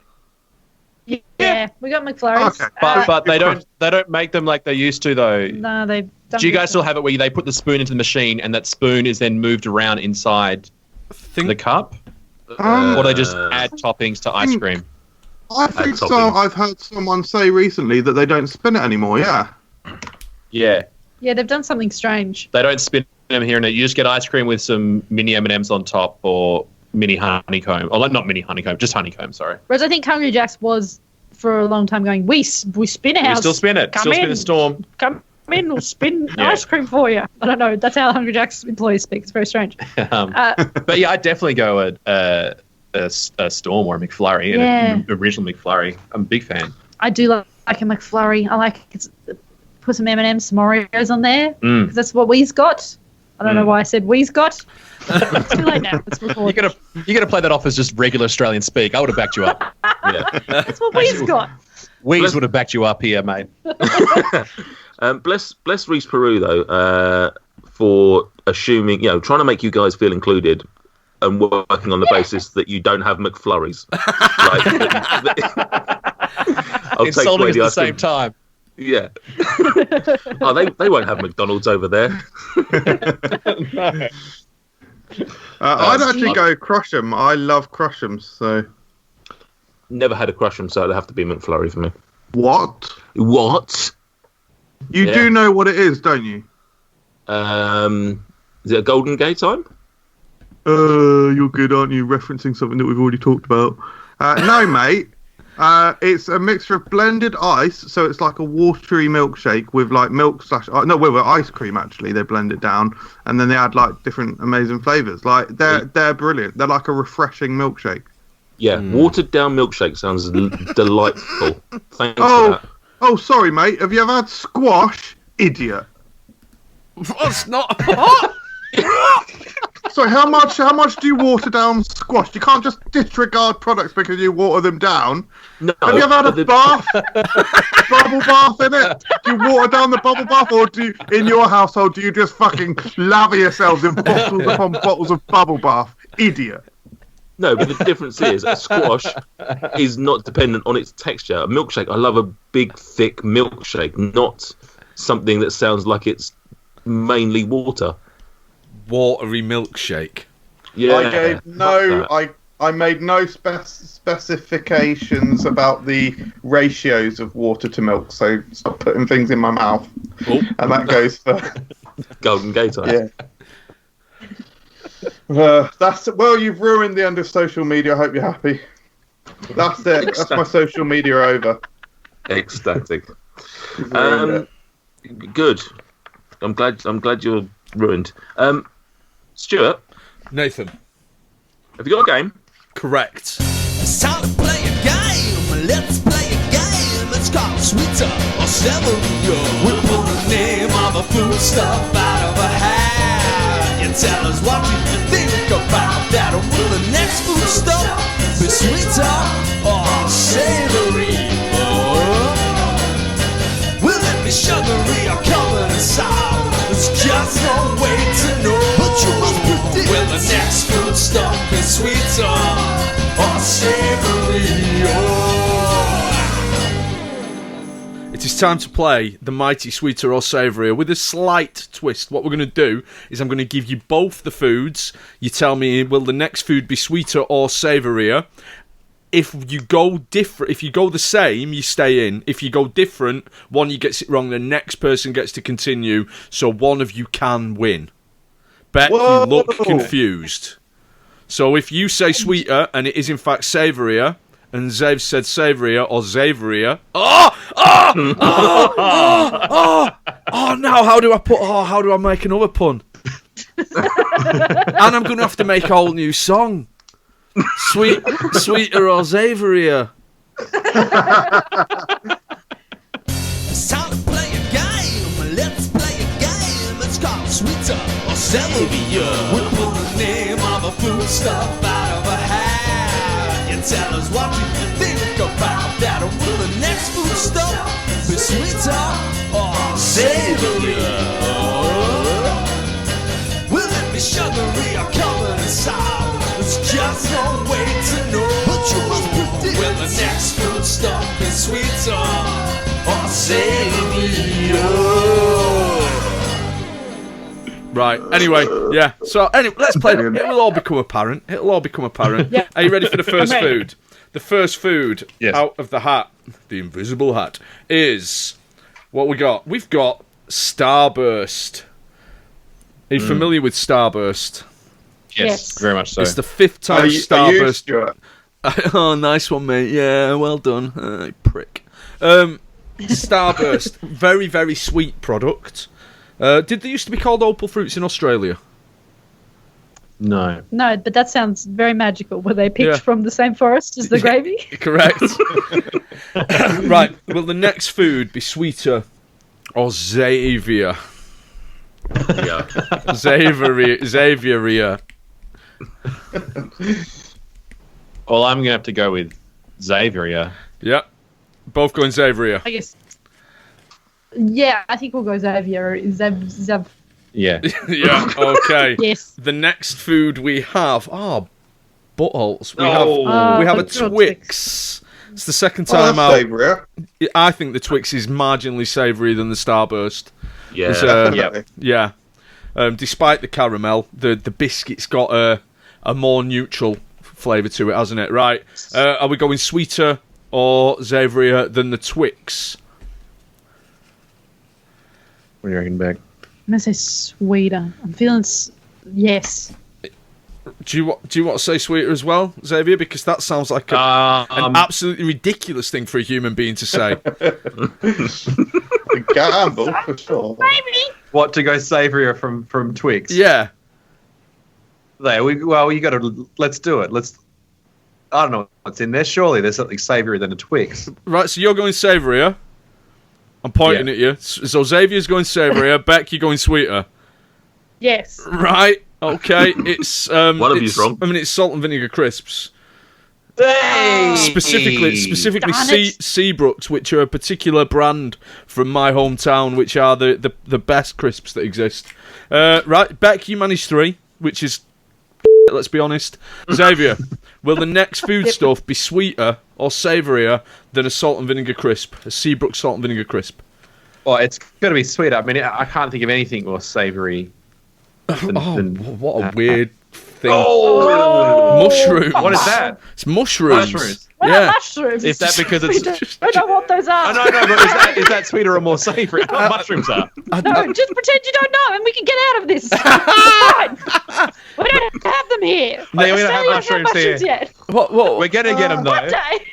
Yeah, we got McFlurries. Okay. But they don't make them like they used to though. No, they don't. Do you guys still have it where they put the spoon into the machine and that spoon is then moved around inside the cup? Or they just add toppings to ice cream? I think so. I've heard someone say recently that they don't spin it anymore, yeah. Yeah, they've done something strange. They don't spin them here and there. You just get ice cream with some mini M&Ms on top or mini honeycomb. Or not mini honeycomb, just honeycomb, sorry. Whereas I think Hungry Jack's was for a long time going, we spin a house. We still spin it. Spin a storm. Come in, we'll spin ice cream for you. I don't know. That's how Hungry Jack's employees speak. It's very strange. But yeah, I'd definitely go a Storm or a McFlurry. An original McFlurry. I'm a big fan. I do like a McFlurry. I like put some M&Ms, some Oreos on there because that's what we's got. I don't know why I said we's got. It's too late now. Let's record. You gotta play that off as just regular Australian speak. I would have backed you up. Yeah. That's what we's got. We's would have backed you up here, mate. Bless Reese Peru though for assuming, trying to make you guys feel included and working on the basis that you don't have McFlurries. Insulting us at the same time. Yeah. They won't have McDonald's over there. No. I'd actually go Crush'em. I love Crush'ems, so... Never had a Crush'em, so it'd have to be McFlurry for me. What? You do know what it is, don't you? Is it a Golden Gate time? You're good, aren't you? Referencing something that we've already talked about. No, mate. It's a mixture of blended ice, so it's like a watery milkshake with like milk with ice cream. Actually, they blend it down, and then they add like different amazing flavors. Like they're brilliant. They're like a refreshing milkshake. Yeah, watered down milkshake sounds delightful. Thanks for that. Oh, sorry, mate. Have you ever had squash? Idiot. That's not what? So how much do you water down squash? You can't just disregard products because you water them down. No, have you ever had a bath? Bubble bath in it? Do you water down the bubble bath, or do you, in your household, do you just fucking lather yourselves in bottles upon bottles of bubble bath? Idiot. No, but the difference is a squash is not dependent on its texture. A milkshake, I love a big, thick milkshake, not something that sounds like it's mainly water. Watery milkshake. Yeah, I made no specifications about the ratios of water to milk, so stop putting things in my mouth. Oh. And that goes for Golden Gate. Yeah. You've ruined the end of social media. I hope you're happy. That's it. That's my social media over. Ecstatic. Good. I'm glad you're ruined. Stuart. Nathan. Have you got a game? Correct. It's time to play a game. Let's play a game. It's called Sweeter or Savourier. We pull the name of a foodstuff out of a hat. You tell us what you think about that. Will the next foodstuff be sweeter or savory? Will it be sugary or covered in salt? There's just no way to know. But you must predict. Will the next foodstuff be sweeter or savory? It is time to play the mighty Sweeter or Savourier with a slight twist. What we're going to do is I'm going to give you both the foods. You tell me, will the next food be sweeter or savourier? If you go the same, you stay in. If you go different, one you gets it wrong, the next person gets to continue. So one of you can win. Bec, you look confused. So if you say sweeter and it is in fact savourier, and Xav said Savourier or Xavier. Oh, now how do I make another pun? And I'm going to have to make a whole new song. Sweeter or Xavier. It's time to play a game. Let's play a game. It's called Sweeter or Savourier. We pull the name of a foodstuff out of a hat. You tell us what you think about that. Will the next foodstuff be sweeter or savourier? Will it be sugary or covered in salt? There's just no way to know. But you must predict. Will the next foodstuff be sweeter or savourier? Right, anyway, yeah. So, let's play. It'll all become apparent. Yeah. Are you ready for the first food? The first food out of the hat, the invisible hat, is what we got. We've got Starburst. Are you familiar with Starburst? Yes, very much so. It's the 5th time Starburst. Oh, nice one, mate. Yeah, well done. Prick. Starburst, very, very sweet product. Did they used to be called opal fruits in Australia? No, but that sounds very magical. Were they picked from the same forest as the gravy? Correct. Right. Will the next food be sweeter or Xavier? Yeah. Xavier. Well, I'm going to have to go with Xavier. Yeah. Both going Xavier. I guess. Yeah, I think we'll go Xavier. Xav. Yeah. Yeah, okay. Yes. The next food we have... buttholes. We have a Twix. It's the second time out. Savoury. I think the Twix is marginally savoury than the Starburst. Yeah. Yeah. Despite the caramel, the biscuit's got a more neutral flavour to it, hasn't it? Right. Are we going sweeter or savourier than the Twix? What do you reckon, Beck? I'm going to say sweeter. I'm feeling... Yes. Do you want to say sweeter as well, Xavier? Because that sounds like an absolutely ridiculous thing for a human being to say. A gamble, for sure. Maybe. What, to go savourier from Twix? Yeah. There, you got to... Let's do it. I don't know what's in there. Surely there's something savourier than a Twix. Right, so you're going savourier. I'm pointing at you. So Xavier's going savourier. Beck, you're going sweeter. Yes. Right. Okay. It's one of you's wrong. I mean, it's salt and vinegar crisps. Hey! Specifically Seabrooks, which are a particular brand from my hometown, which are the best crisps that exist. Right, Beck, you managed 3, which is, let's be honest. Xavier, will the next foodstuff be sweeter or savourier than a salt and vinegar crisp, a Seabrook salt and vinegar crisp? Well, it's got to be sweeter. I mean, I can't think of anything more savoury. What a weird thing. Mushrooms. What is that? It's mushrooms. What are mushrooms? Is that because it's... I don't know what those are. No, but is that sweeter or more savoury? I know what mushrooms are. No, just pretend you don't know and we can get out of this. Fine. We don't have them here. No, we don't have mushrooms here. Yet. What? We're going to get them, though. One day.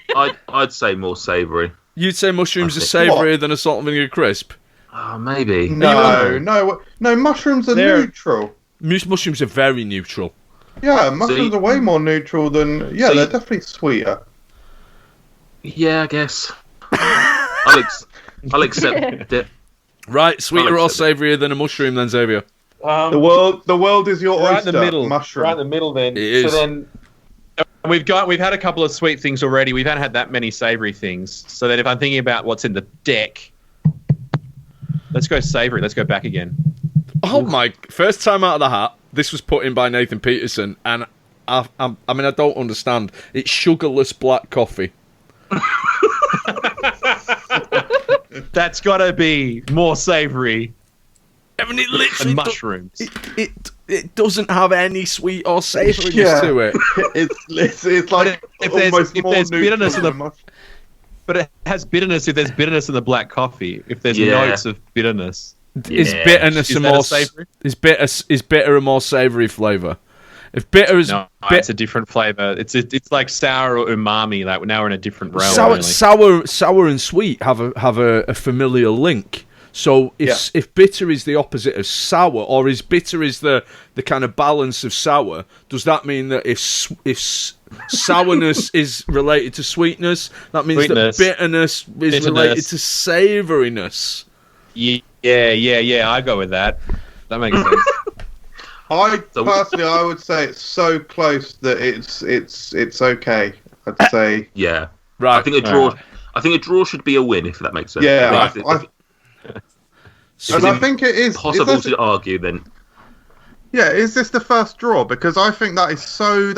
I'd say more savoury. You'd say mushrooms are savourier than a salt and vinegar crisp? Oh, maybe. No, mushrooms are neutral. Mushrooms are very neutral. Yeah, mushrooms are way more neutral than... Yeah, they're definitely sweeter. Yeah, I guess. I'll accept it. Right, sweeter or savourier than a mushroom then, Xavier? The world is your oyster. Right in the middle. Mushroom. Right in the middle then. It is. So then... We've had a couple of sweet things already. We haven't had that many savoury things. So then if I'm thinking about what's in the deck... Let's go savoury. Let's go back again. Oh my! First time out of the hat. This was put in by Nathan Peterson, and I mean I don't understand. It's sugarless black coffee. That's got to be more savoury. I mean, it literally and mushrooms. It doesn't have any sweet or savouriness to it. It's like if there's bitterness in the... But it has bitterness if there's bitterness in the black coffee. If there's notes of bitterness. Is bitterness is a more savoury? Is bitter a more savoury flavour? If bitter is it's a different flavour. It's like sour or umami. Like now we're in a different realm. Sour and sweet have a familial link. So if bitter is the opposite of sour, or is bitter is the kind of balance of sour, does that mean that if sourness is related to sweetness, that means that bitterness is related to savouriness? Yeah. I go with that. That makes sense. I would say it's so close that it's okay. I'd say right. I think a draw should be a win, if that makes sense. Yeah, I think it is possible to argue then. Yeah, is this the first draw? Because I think that is so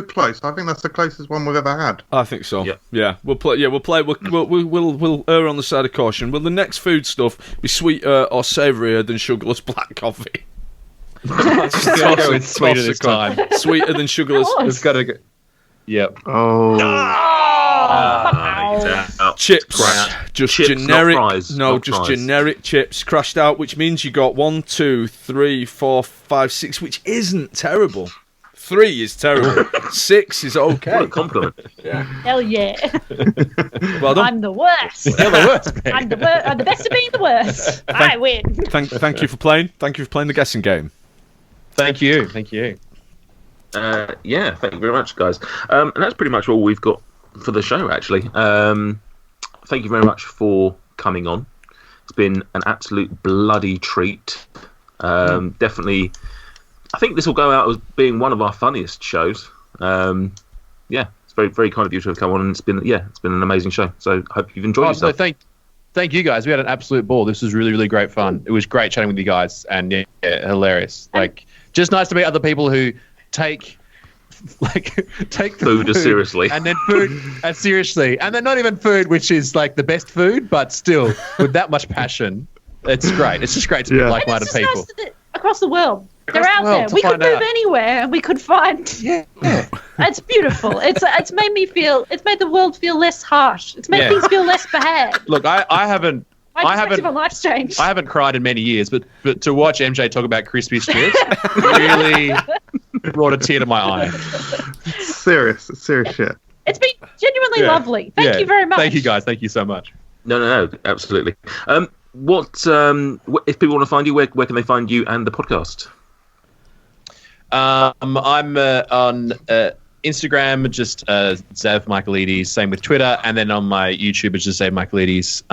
close. I think that's the closest one we've ever had. I think so. Yeah. We'll play. We'll err on the side of caution. Will the next food stuff be sweeter or savourier than sugarless black coffee? Go with sweeter this time. Sweeter than sugarless. It's got to go. Yep. Chips, just chips, generic. not fries, no, not just fries. generic chips crashed out, which means you got 1, 2, 3, 4, 5, 6, which isn't terrible. 3 is terrible. 6 is okay. What a compliment. Hell yeah. Well done. I'm the worst. You're the worst. I'm the best at being the worst. I win. Thank you for playing. Thank you for playing the guessing game. Thank you. Thank you very much, guys. And that's pretty much all we've got for the show, actually. Thank you very much for coming on. It's been an absolute bloody treat. Definitely, I think this will go out as being one of our funniest shows. It's very, very kind of you to have come on, and it's been an amazing show. So I hope you've enjoyed yourself. So thank you guys. We had an absolute ball. This was really, really great fun. It was great chatting with you guys, and hilarious. Like, just nice to meet other people who take take the food seriously, and then food seriously, and then not even food, which is like the best food, but still with that much passion. It's great. It's just great to be like-minded people across the world. They're out there. We could move anywhere, and we could find. Yeah, it's beautiful. It's made me feel. It's made the world feel less harsh. It's made things feel less bad. Look, I haven't. My perspective on life's changed. I haven't cried in many years, but to watch MJ talk about crispy strips really brought a tear to my eye. Serious shit. It's been genuinely lovely. Thank you very much. Thank you, guys. Thank you so much. No, absolutely. What if people want to find you? Where can they find you and the podcast? I'm on Instagram, just Xav Michelides. Same with Twitter, and then on my YouTube, it's just Xav Michelides.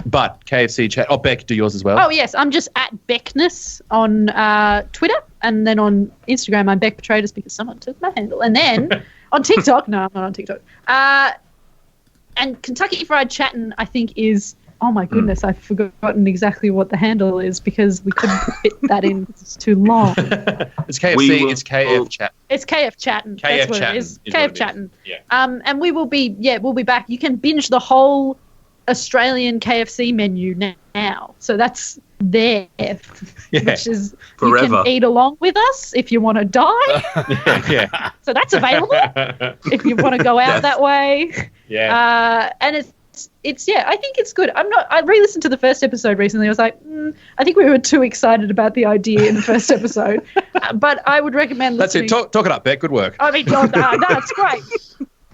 But KFC chat. Oh, Bec, do yours as well. Oh yes, I'm just at Beckness on Twitter, and then on Instagram, I'm Bec Petraitis because someone took my handle, and then on TikTok. No, I'm not on TikTok. And Kentucky Fried Chattin, I think, is. Oh my goodness, I've forgotten exactly what the handle is because we couldn't fit that in. It's too long. It's KFC. It's KF Chat. It's KF Chattin. That's what it is. KF Chattin. Yeah. And we'll be back. You can binge the whole Australian KFC menu now. So that's there, which is forever. You can eat along with us if you want to die. Yeah. So that's available if you want to go out that way. Yeah. And it's I think it's good. I re-listened to the first episode recently. I was like, I think we were too excited about the idea in the first episode. But I would recommend listening. That's it. Talk it up, Bec. Good work. I mean, that's great.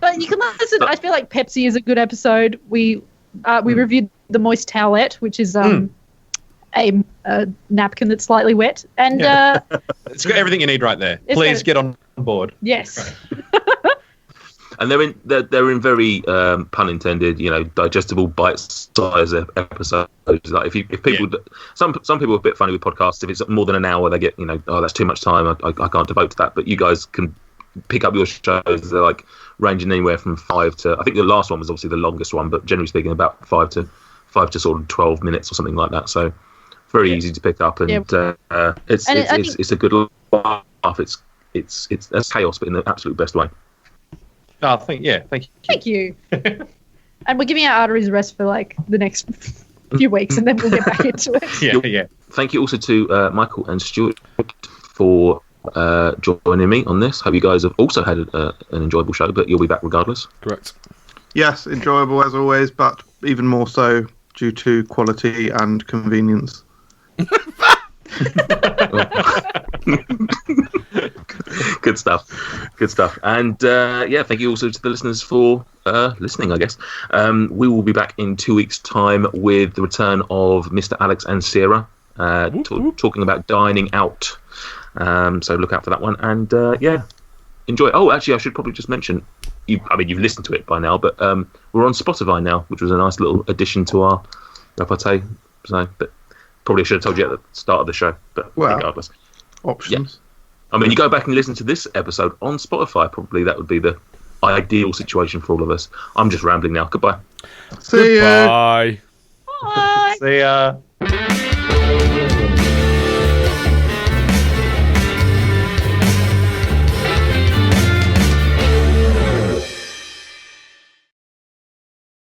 But you can listen. I feel like Pepsi is a good episode. We reviewed the Moist Towelette, which is a napkin that's slightly wet. And it's got everything you need right there. Please get on board. Yes. And they're in very pun intended, digestible bite-sized episodes. Like if people, some people are a bit funny with podcasts. If it's more than an hour, they get that's too much time. I can't devote to that. But you guys can pick up your shows. They're like ranging anywhere from 5 to. I think the last one was obviously the longest one, but generally speaking, about 5 to sort of 12 minutes or something like that. So very easy to pick up, and it's a good laugh. It's that's chaos, but in the absolute best way. Oh, thank you. Thank you. And we're giving our arteries a rest for like the next few weeks, and then we'll get back into it. Yeah. Thank you also to Michael and Stuart for joining me on this. Hope you guys have also had an enjoyable show, but you'll be back regardless. Correct. Yes, enjoyable as always, but even more so due to quality and convenience. Good stuff. And thank you also to the listeners for listening, I guess. We will be back in 2 weeks' time with the return of Mr. Alex and Sarah talking about dining out. So look out for that one. And enjoy. Oh, actually, I should probably just mention, you've listened to it by now, but we're on Spotify now, which was a nice little addition to our repartee. So, but probably should have told you at the start of the show, but regardless. Options. Yeah. I mean, you go back and listen to this episode on Spotify, probably that would be the ideal situation for all of us. I'm just rambling now. Goodbye. See ya. Bye. Bye. See ya.